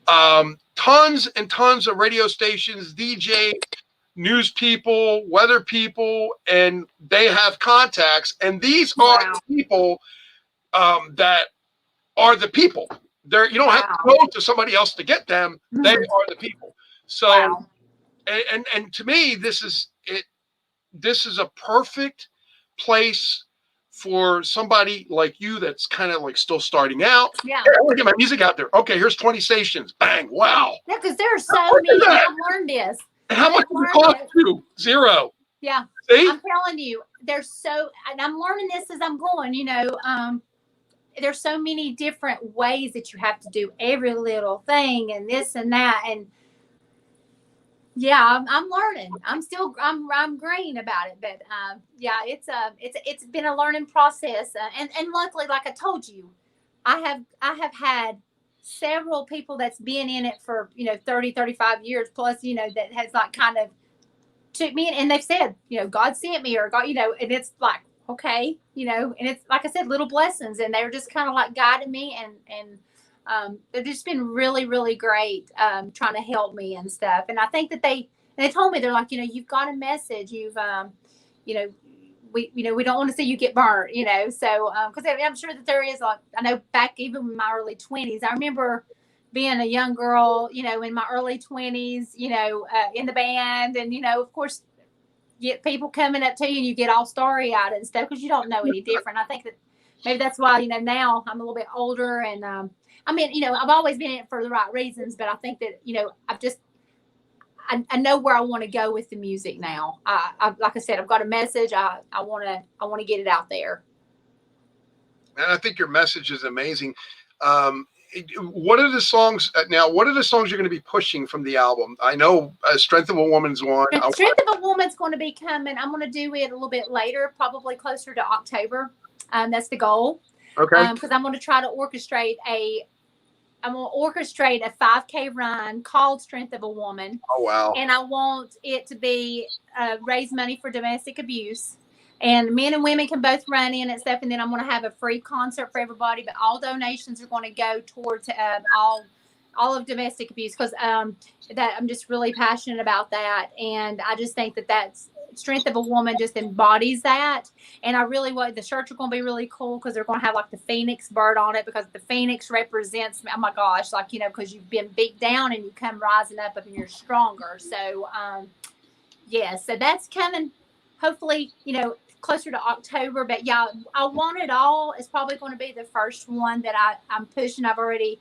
wow. Tons and tons of radio stations, DJs, news people, weather people, and they have contacts. And these are the people that are the people. You don't have to go to somebody else to get them. They are the people. So, and to me, this is it. This is a perfect place for somebody like you that's kind of like still starting out. Yeah. Hey, I want to get my music out there. Okay, here's 20 stations. Bang. Wow. Yeah, because there are so many. I've learned this. And how much does it cost you? Zero. Yeah. See? I'm telling you, and I'm learning this as I'm going, there's so many different ways that you have to do every little thing and this and that. And yeah, I'm learning. I'm green about it, but yeah, it's been a learning process. And luckily, like I told you, I have had several people that's been in it for 30, 35 years plus, that has like kind of took me in, and they've said, God sent me, or God, and it's like, okay, and it's like I said, little blessings, and they were just kind of like guiding me, and they've just been really, really great, trying to help me and stuff. And I think that they told me, they're like, you've got a message, we don't want to see you get burnt, so because I'm sure that there is, like, I know back even in my early 20s, I remember being a young girl, in my early 20s, in the band, and of course, get people coming up to you and you get all starry eyed and stuff because you don't know any different. I think that maybe that's why, now I'm a little bit older, and I've always been in it for the right reasons, but I think that, I know where I want to go with the music now. I like I said, I've got a message. I want to get it out there. And I think your message is amazing. What are the songs now? What are the songs you're going to be pushing from the album? I know "Strength of a Woman's" one. "Strength of a Woman's" going to be coming. I'm going to do it a little bit later, probably closer to October. That's the goal. Okay. Because I'm going to try to orchestrate a 5K run called "Strength of a Woman." Oh, wow. And I want it to be raise money for domestic abuse. And men and women can both run in and stuff. And then I'm going to have a free concert for everybody. But all donations are going to go towards all of domestic abuse, because that I'm just really passionate about that. And I just think that that's "Strength of a Woman" just embodies that. And I really want, the shirts are going to be really cool because they're going to have like the phoenix bird on it, because the phoenix represents, oh my gosh, like, because you've been beat down and you come rising up and you're stronger. So, so that's coming hopefully, closer to October. But yeah, "I Want It All" is probably going to be the first one that I'm pushing. I've already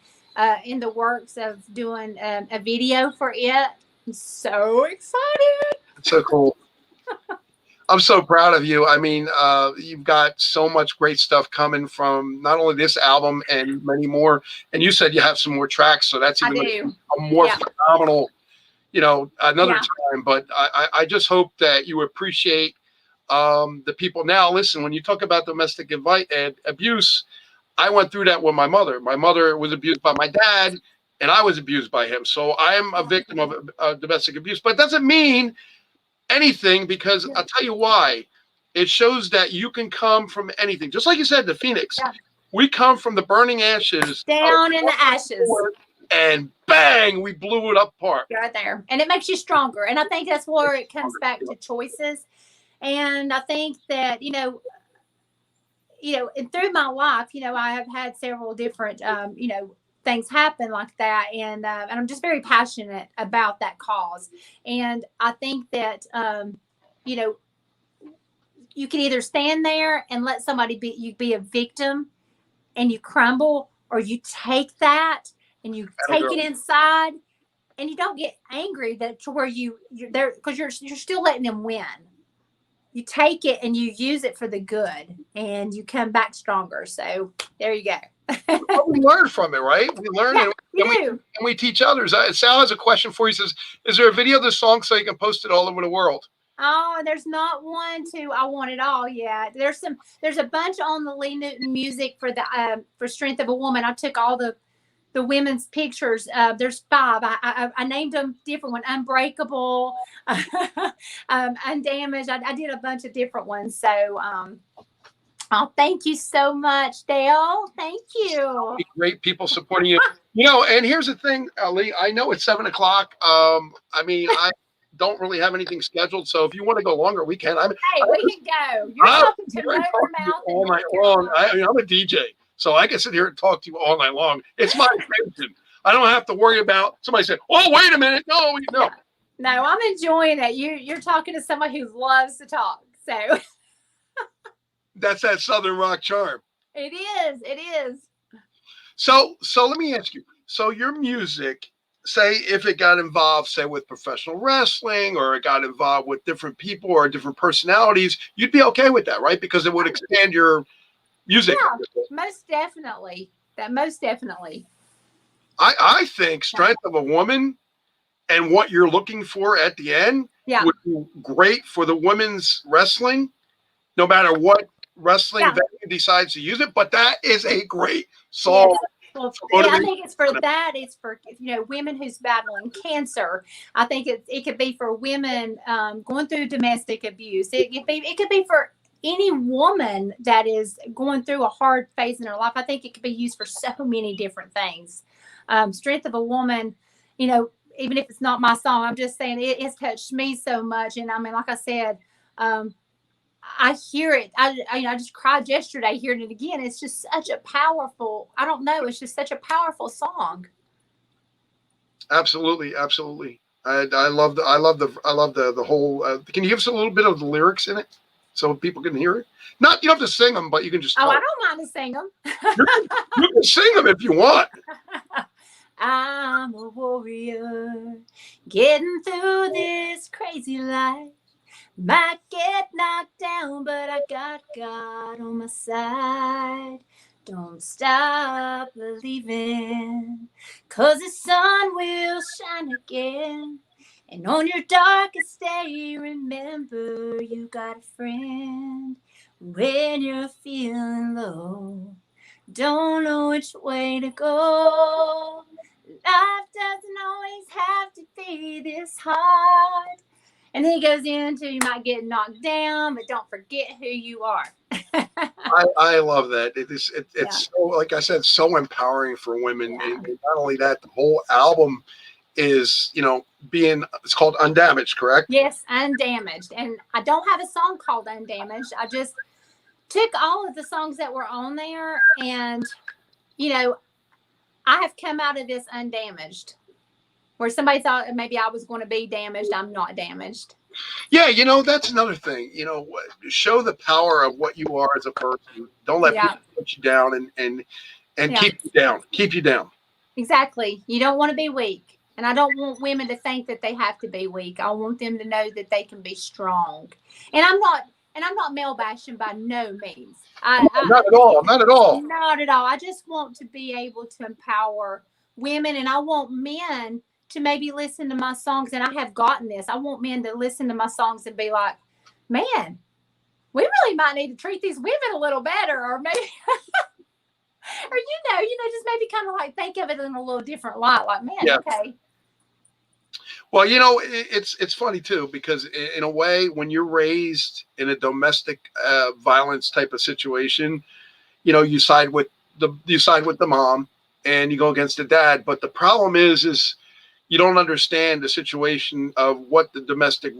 in the works of doing a video for it. I'm so excited. It's so cool. I'm so proud of you. I mean, you've got so much great stuff coming from not only this album and many more. And you said you have some more tracks, so that's even a more phenomenal, another time. But I just hope that you appreciate the people. Now, listen, when you talk about domestic abuse, I went through that with my mother. My mother was abused by my dad, and I was abused by him. So I am a victim of domestic abuse. But it doesn't mean anything, because I'll tell you why. It shows that you can come from anything. Just like you said, the Phoenix. Yeah. We come from the burning ashes. Down in the ashes. And bang, we blew it up apart. Right there. And it makes you stronger. And I think that's where it comes back to choices. And I think that, and through my life, I have had several different, things happen like that. And I'm just very passionate about that cause. And I think that, you can either stand there and let somebody be a victim and you crumble, or you take that and you take it inside and you don't get angry to where you're there, because you're still letting them win. you take it and you use it for the good, and you come back stronger. So there you go. Well, we learn from it, right? We learn Yeah, and, you and we do. and we teach others. Sal has a question for you. He says, "Is there a video of this song so you can post it all over the world?" Oh, there's not one, two. I want it all. Yeah, there's a bunch on the Lee Newton music for the for Strength of a Woman. I took all the women's pictures. There's five. I named them different one. Unbreakable, Undamaged. I did a bunch of different ones. So oh, thank you so much, Dale. Thank you. Great people supporting you. And here's the thing, Lee. I know it's 7 o'clock. I mean, I don't really have anything scheduled, so if you want to go longer, we can. Hey, we can go. You're talking to I Motor talk to you Mouth all and night North long. Carolina. I'm a DJ, so I can sit here and talk to you all night long. It's my attention. I don't have to worry about somebody saying, "Oh, wait a minute, no." No, I'm enjoying it. You're talking to someone who loves to talk. So That's that Southern rock charm. it is. It is. So let me ask you. So your music, say if it got involved, say with professional wrestling, or it got involved with different people or different personalities, you'd be okay with that, right? Because it would expand your music. Yeah, most definitely. That most definitely. I think Strength of a Woman and what you're looking for at the end would be great for the women's wrestling, no matter what wrestling venue decides to use it. But that is a great song. Well, I think it's for that. It's for women who's battling cancer. I think it could be for women going through domestic abuse. It could be for any woman that is going through a hard phase in her life. I think it could be used for so many different things. Strength of a Woman, even if it's not my song, I'm just saying it has touched me so much. And I mean, like I said, I hear it. I just cried yesterday hearing it again. It's just such a powerful, I don't know, it's just such a powerful song. Absolutely. I love the whole, can you give us a little bit of the lyrics in it so people can hear it? Not, you don't have to sing them, but you can just I don't mind to sing them. You can sing them if you want. I'm a warrior getting through this crazy life. Might get knocked down, but I got God on my side. Don't stop believing, 'cause the sun will shine again. And on your darkest day, remember you got a friend. When you're feeling low, don't know which way to go. Life doesn't always have to be this hard. And then he goes into, you might get knocked down, but don't forget who you are. I love that. It's so, like I said, so empowering for women. Yeah. And not only that, the whole album is, it's called Undamaged, correct? Yes, Undamaged. And I don't have a song called Undamaged. I just took all of the songs that were on there, and I have come out of this undamaged. Where somebody thought maybe I was going to be damaged, I'm not damaged. Yeah, that's another thing. Show the power of what you are as a person. Don't let people put you down and keep you down. Keep you down. Exactly. You don't want to be weak. And I don't want women to think that they have to be weak. I want them to know that they can be strong. And I'm not male bashing by no means. Not at all. Not at all. Not at all. I just want to be able to empower women, and I want men to maybe listen to my songs. And I have gotten this. I want men to listen to my songs and be like, man, we really might need to treat these women a little better, or maybe or just maybe kind of like think of it in a little different light, like, man, okay. Well, it's funny too, because in a way, when you're raised in a domestic violence type of situation, you side with the mom and you go against the dad. But the problem is you don't understand the situation of what the domestic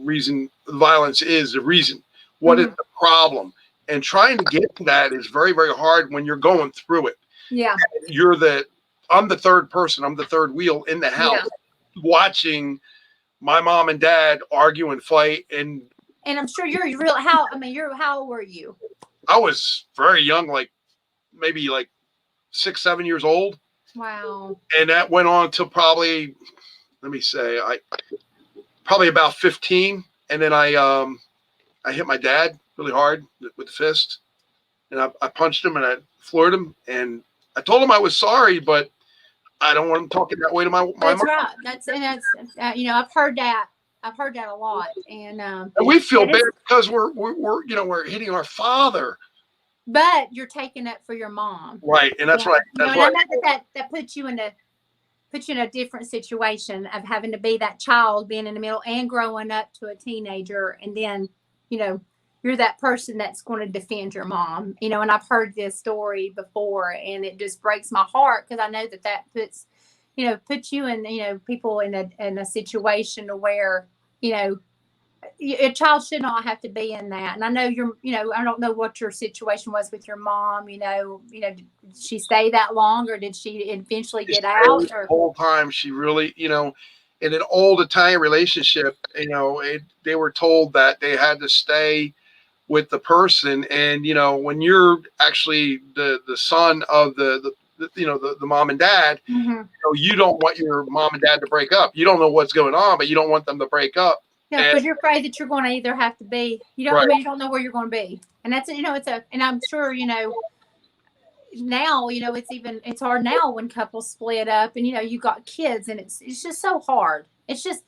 violence is, the reason, what is the problem, and trying to get to that is very, very hard when you're going through it. Yeah, I'm the third person. I'm the third wheel in the house, watching my mom and dad argue and fight. And I'm sure how old were you? I was very young, like maybe like 6, 7 years old. Wow. And that went on till probably, let me say, probably about 15. And then I I hit my dad really hard with the fist, and I punched him and I floored him, and I told him I was sorry, but I don't want him talking that way to my That's mom. right. That's I've heard that. I've heard that a lot, And we feel it bad is. because we're hitting our father, But you're taking up for your mom, right? And that's yeah. right. You know, That's and I right. know that puts you in a different situation of having to be that child, being in the middle, and growing up to a teenager, and then you know you're that person that's going to defend your mom. You know, and I've heard this story before, and it just breaks my heart because I know that puts you in people in a situation where you know a child should not have to be in that. And I know I don't know what your situation was with your mom. Did she stay that long, or did she eventually get out? The Or whole time she really, in an old Italian relationship, they were told that they had to stay with the person. And, when you're actually the son of the mom and dad, mm-hmm. you don't want your mom and dad to break up. You don't know what's going on, but you don't want them to break up. Yeah, because you're afraid that you're going to either have to be, right. you don't know where you're going to be. And that's, and I'm sure, now, it's hard now when couples split up and, you got kids, and it's just so hard. It's just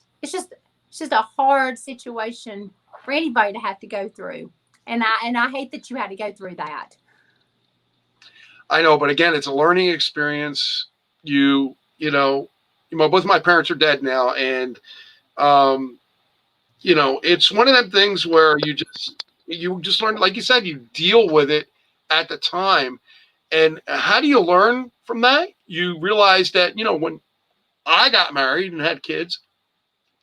a hard situation for anybody to have to go through. And I hate that you had to go through that. I know, but again, it's a learning experience. Both my parents are dead now. And, it's one of them things where you just learn, like you said, you deal with it at the time. And how do you learn from that? You realize that, when I got married and had kids,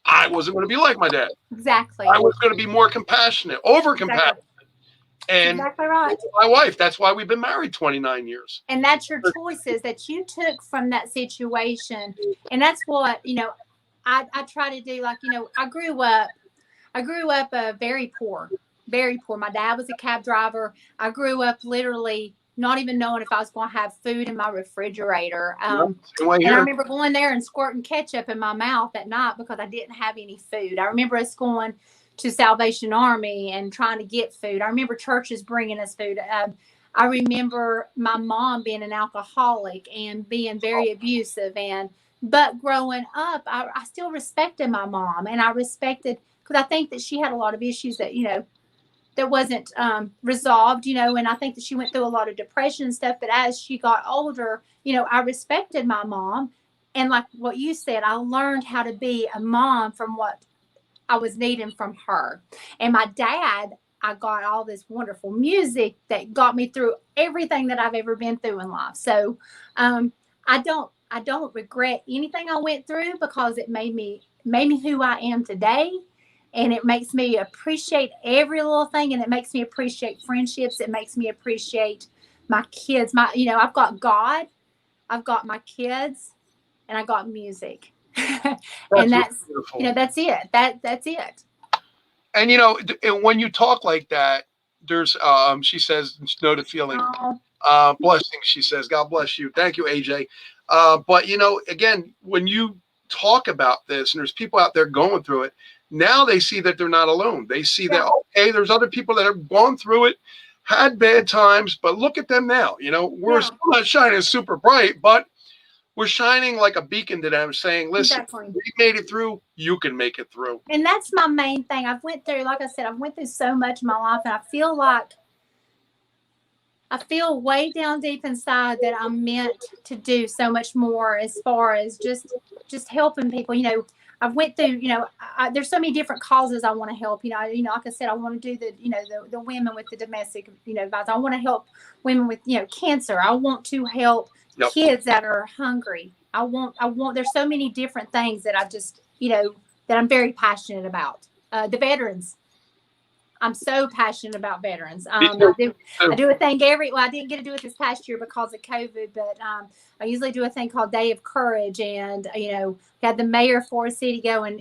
I wasn't going to be like my dad. Exactly. I was going to be more compassionate, over compassionate. Exactly. And exactly right. My wife, that's why we've been married 29 years. And that's your choices that you took from that situation. And that's what, I try to do. Like, I grew up very poor, very poor. My dad was a cab driver. I grew up literally not even knowing if I was going to have food in my refrigerator. And I remember going there and squirting ketchup in my mouth at night because I didn't have any food. I remember us going to Salvation Army and trying to get food. I remember churches bringing us food. I remember my mom being an alcoholic and being very abusive. But growing up, I still respected my mom, and I respected, because I think that she had a lot of issues that, that wasn't resolved, and I think that she went through a lot of depression and stuff. But as she got older, I respected my mom. And like what you said, I learned how to be a mom from what I was needing from her. And my dad, I got all this wonderful music that got me through everything that I've ever been through in life. So I don't regret anything I went through, because it made me who I am today. And it makes me appreciate every little thing. And it makes me appreciate friendships. It makes me appreciate my kids. I've got God, I've got my kids, and I got music. And that's it. That's it. And when you talk like that, there's she says, noted feeling, blessings. She says, God bless you. Thank you, AJ. But again, when you talk about this, and there's people out there going through it, now they see that they're not alone. They see that, okay, there's other people that have gone through it, had bad times, but look at them now. We're still not shining super bright, but we're shining like a beacon to them, saying, listen, we made it through, you can make it through. And that's my main thing. Like I said, I've went through so much in my life, and I feel way down deep inside that I'm meant to do so much more, as far as just helping people. I've went through, there's so many different causes I want to help. Like I said, I want to do the women with the domestic, violence. I want to help women with, cancer. I want to help kids that are hungry. I want, there's so many different things that I just, that I'm very passionate about. The veterans. I'm so passionate about veterans. I do a thing I didn't get to do it this past year because of COVID, but I usually do a thing called Day of Courage, and had the mayor of Forest City go and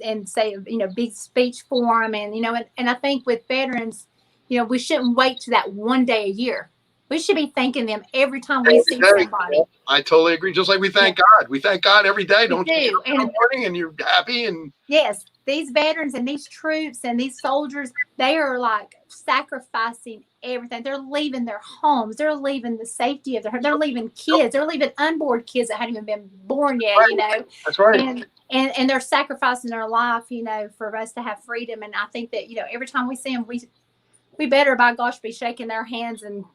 and say big speech for them, and I think with veterans, we shouldn't wait to that one day a year. We should be thanking them every time we see somebody. I totally agree. Just like we thank God. We thank God every day. Don't you? In the morning and you're happy and yes. these veterans and these troops and these soldiers, they are like sacrificing everything. They're leaving their homes. They're leaving the safety of they're leaving kids. They're leaving unborn kids that hadn't even been born yet, Right. you know. That's right. And they're sacrificing their life, you know, for us to have freedom. And I think that, you know, every time we see them, we better, by gosh, be shaking their hands and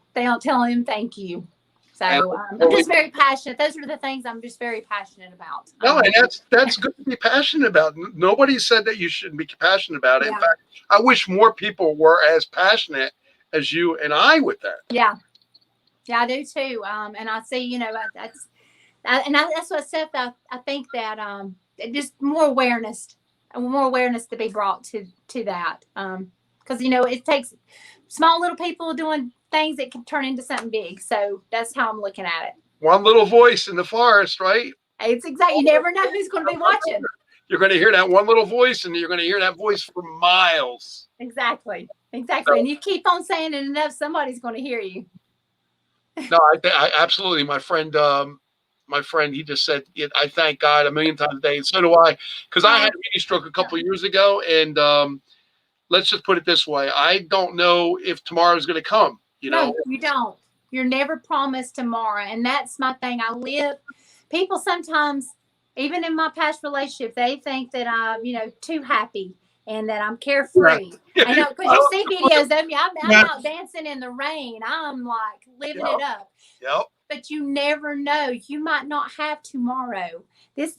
telling them thank you. So I'm just very passionate. Those are the things I'm just very passionate about. No, and that's good to be passionate about. Nobody said that you shouldn't be passionate about it. Yeah. In fact, I wish more people were as passionate as you and I with that. Yeah, I do too. And I see, you know, that's what Seth. I think that just more awareness to be brought to that. Because you know, it takes small little people doing things that can turn into something big. So that's how I'm looking at it. One little voice in the forest, right? It's exactly. You never know who's going to be watching. You're going to hear that one little voice, and you're going to hear that voice for miles. Exactly. And you keep on saying it enough, somebody's going to hear you. No, I absolutely. My friend, he just said, I thank God a million times a day, and so do I, because I had a mini stroke a couple of years ago, and let's just put it this way: I don't know if tomorrow's going to come. You know, you don't. You're never promised tomorrow, and that's my thing. People sometimes, even in my past relationships, they think that I'm, you know, too happy and that I'm carefree. Yeah. I know, because you see videos of me. I'm out dancing in the rain. I'm like living it up. Yep. But you never know. You might not have tomorrow. This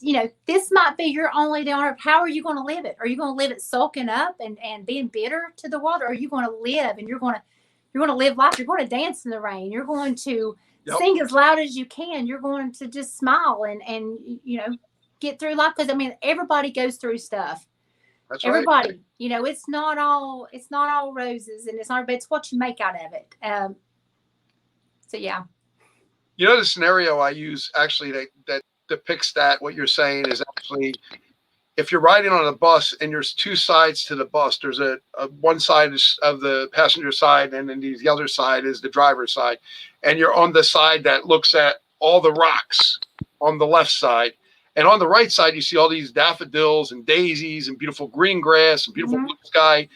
might be your only day on earth. How are you going to live it? Are you going to live it sulking up and being bitter to the world? Or are you going to live and you're going to live life? You're going to dance in the rain. You're going to sing as loud as you can. You're going to just smile and you know, get through life. Because I mean, everybody goes through stuff. That's everybody, right. You know, it's not all roses, and it's what you make out of it. So yeah. You know, the scenario I use actually that depicts that what you're saying is actually, if you're riding on a bus and there's two sides to the bus, there's a one side of the passenger side, and then the other side is the driver's side, and you're on the side that looks at all the rocks on the left side. And on the right side, you see all these daffodils and daisies and beautiful green grass and beautiful blue sky.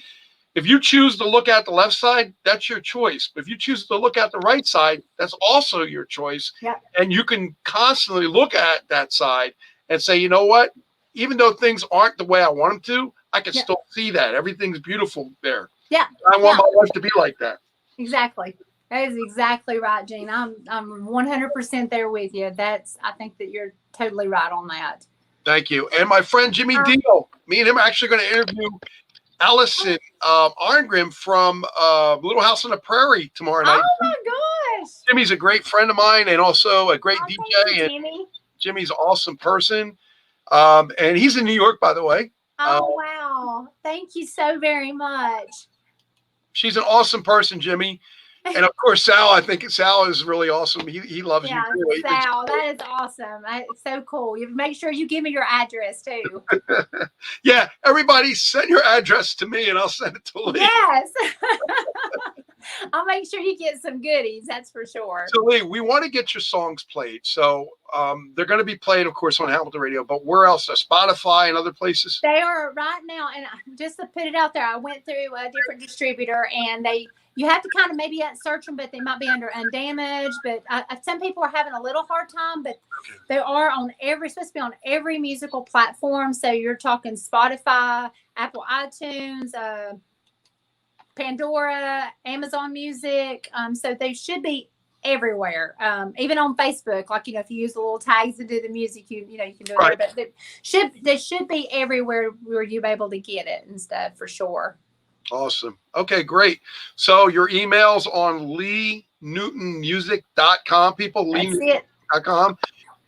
If you choose to look at the left side, that's your choice. But if you choose to look at the right side, that's also your choice. Yeah. And you can constantly look at that side and say, you know what? Even though things aren't the way I want them to, I can still see that. Everything's beautiful there. Yeah. I want my life to be like that. Exactly. That is exactly right, Gene. I'm 100% there with you. I think that you're totally right on that. Thank you. And my friend Jimmy Deal, me and him are actually going to interview Allison Arngrim from Little House on the Prairie tomorrow night. Oh my gosh! Jimmy's a great friend of mine and also a great DJ. Thank you, Jimmy. Jimmy's an awesome person, and he's in New York, by the way. Oh wow! Thank you so very much. She's an awesome person, Jimmy. And of course, Sal. I think Sal is really awesome. He loves you. Too. Sal, that is awesome. It's so cool. You make sure you give me your address too. Yeah, everybody send your address to me, and I'll send it to Lee. Yes. I'll make sure you get some goodies. That's for sure. So Lee, we want to get your songs played. So they're going to be played, of course, on Hamilton Radio. But where else? Spotify and other places. They are right now. And just to put it out there, I went through a different distributor, and you have to kind of maybe search them, but they might be under Undamaged. But some people are having a little hard time, but they are supposed to be on every musical platform. So you're talking Spotify, Apple iTunes, Pandora, Amazon Music. So they should be everywhere. Even on Facebook, like, you know, if you use the little tags to do the music, you can do it there. But they should be everywhere where you'll be able to get it and stuff for sure. Awesome. Okay, great. So your email's on LeeNewtonMusic.com, people. LeeNewton.com.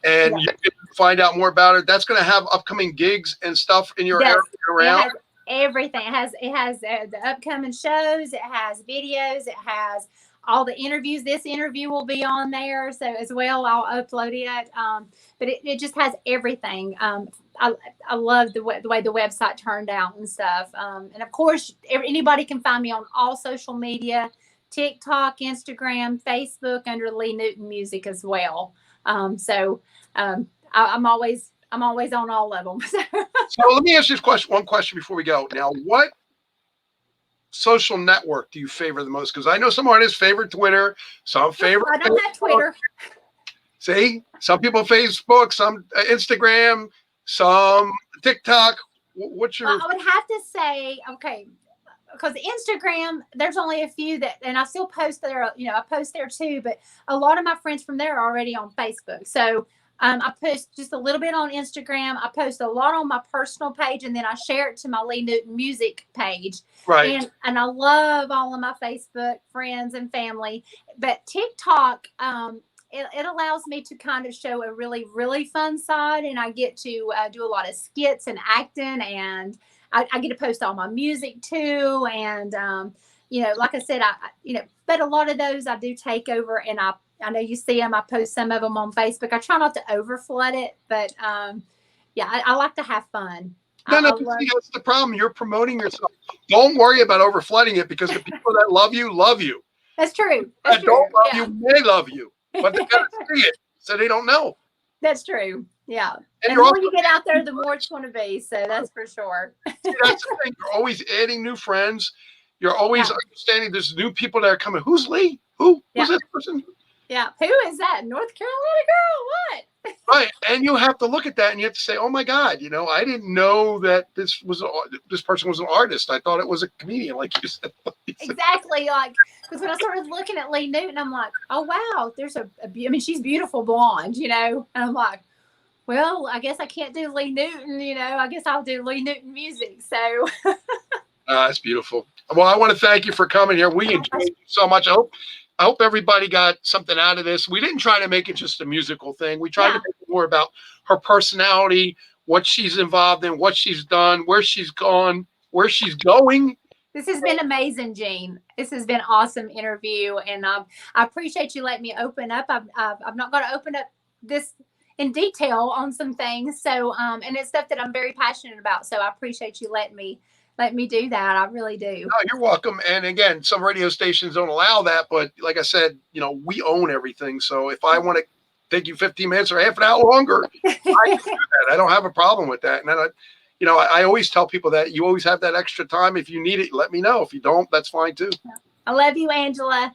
And you can find out more about it. That's going to have upcoming gigs and stuff in your area around. It has everything. It has the upcoming shows. It has videos. It has all the interviews. This interview will be on there. So as well, I'll upload it. But it just has everything. I love the way the website turned out and stuff. And of course, anybody can find me on all social media, TikTok, Instagram, Facebook under Lee Newton Music as well. I'm always I'm always on all of them. So let me ask you one question before we go. Now, what social network do you favor the most? Because I know some artists favor Twitter, some favor I don't have Twitter. See, some people Facebook, some Instagram, some TikTok. What's your? Well, I would have to say, okay, because Instagram, there's only a few that, and I still post there. You know, I post there too, but a lot of my friends from there are already on Facebook. So I post just a little bit on Instagram. I post a lot on my personal page, and then I share it to my Lee Newton music page. Right. And I love all of my Facebook friends and family. But TikTok, it allows me to kind of show a really, really fun side, and I get to do a lot of skits and acting, and I get to post all my music too. And you know, like I said, but a lot of those I do take over, and I know you see them. I post some of them on Facebook. I try not to overflood it, but yeah, I like to have fun. No, that's the problem. You're promoting yourself. Don't worry about overflooding it, because the people that love you. That's true. That don't love you may love you, but they gotta see it, so they don't know. That's true. Yeah. And the more you get out there, the more it's going to be. So that's for sure. See, that's the thing. You're always adding new friends. You're always understanding there's new people that are coming. Who's Lee? Who's this person? Yeah. Who is that? North Carolina girl? What? Right. And you have to look at that and you have to say, oh my God, I didn't know that this person was an artist. I thought it was a comedian, like you said. Exactly. Like, because when I started looking at Lee Newton, I'm like, oh wow, there's I mean, she's beautiful blonde, and I'm like, well, I guess I can't do Lee Newton, I guess I'll do Lee Newton music. So that's beautiful. Well, I want to thank you for coming here. We enjoyed you so much. I hope everybody got something out of this. We didn't try to make it just a musical thing. We tried to make it more about her personality, what she's involved in, what she's done, where she's gone, where she's going. This has been amazing, Gene. This has been an awesome interview, and I appreciate you letting me open up. I'm not going to open up this in detail on some things, so and it's stuff that I'm very passionate about. So I appreciate you letting me do that. I really do. No, you're welcome. And again, some radio stations don't allow that, but like I said, we own everything. So if I want to take you 15 minutes or half an hour longer, I can do that. I don't have a problem with that. And then I always tell people that you always have that extra time. If you need it, let me know. If you don't, that's fine too. I love you, Angela.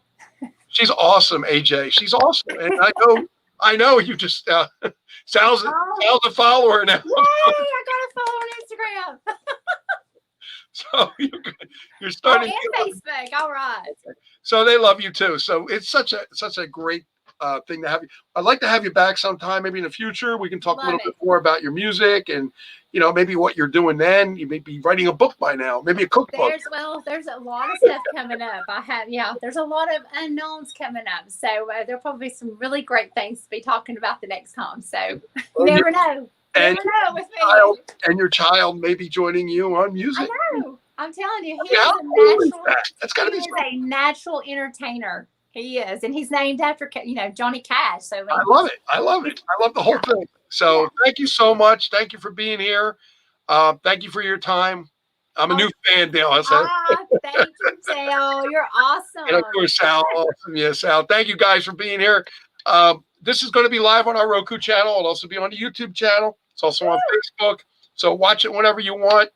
She's awesome, AJ. She's awesome. And I know you just sounds a follower now. Yay, I got a follow on Instagram. So you're starting and Facebook. All right. So they love you too. So it's such a great thing to have you. I'd like to have you back sometime, maybe in the future. We can talk a little bit more about your music and maybe what you're doing then. You may be writing a book by now, maybe a cookbook. There's a lot of stuff coming up. There's a lot of unknowns coming up. So there'll probably be some really great things to be talking about the next time. So you never know. And your child may be joining you on music. I know. I'm telling you, that's got to be a natural entertainer. He is, and he's named after Johnny Cash. So I love it. I love the whole thing. So thank you so much. Thank you for being here. Thank you for your time. I'm a new fan, Dale. Thank you, Dale. You're awesome. And of course, Sal. Awesome. Yeah, Sal. Thank you guys for being here. This is going to be live on our Roku channel. It'll also be on the YouTube channel. It's also on Facebook. So watch it whenever you want.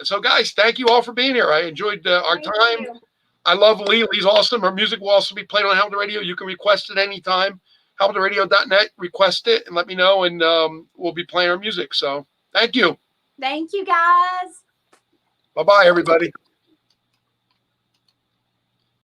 So guys, thank you all for being here. I enjoyed our time. I love Lee. Lee's awesome. Her music will also be played on Help the Radio. You can request it anytime. HelpTheRadio.net. Request it and let me know, and we'll be playing our music. So thank you. Thank you, guys. Bye-bye, everybody.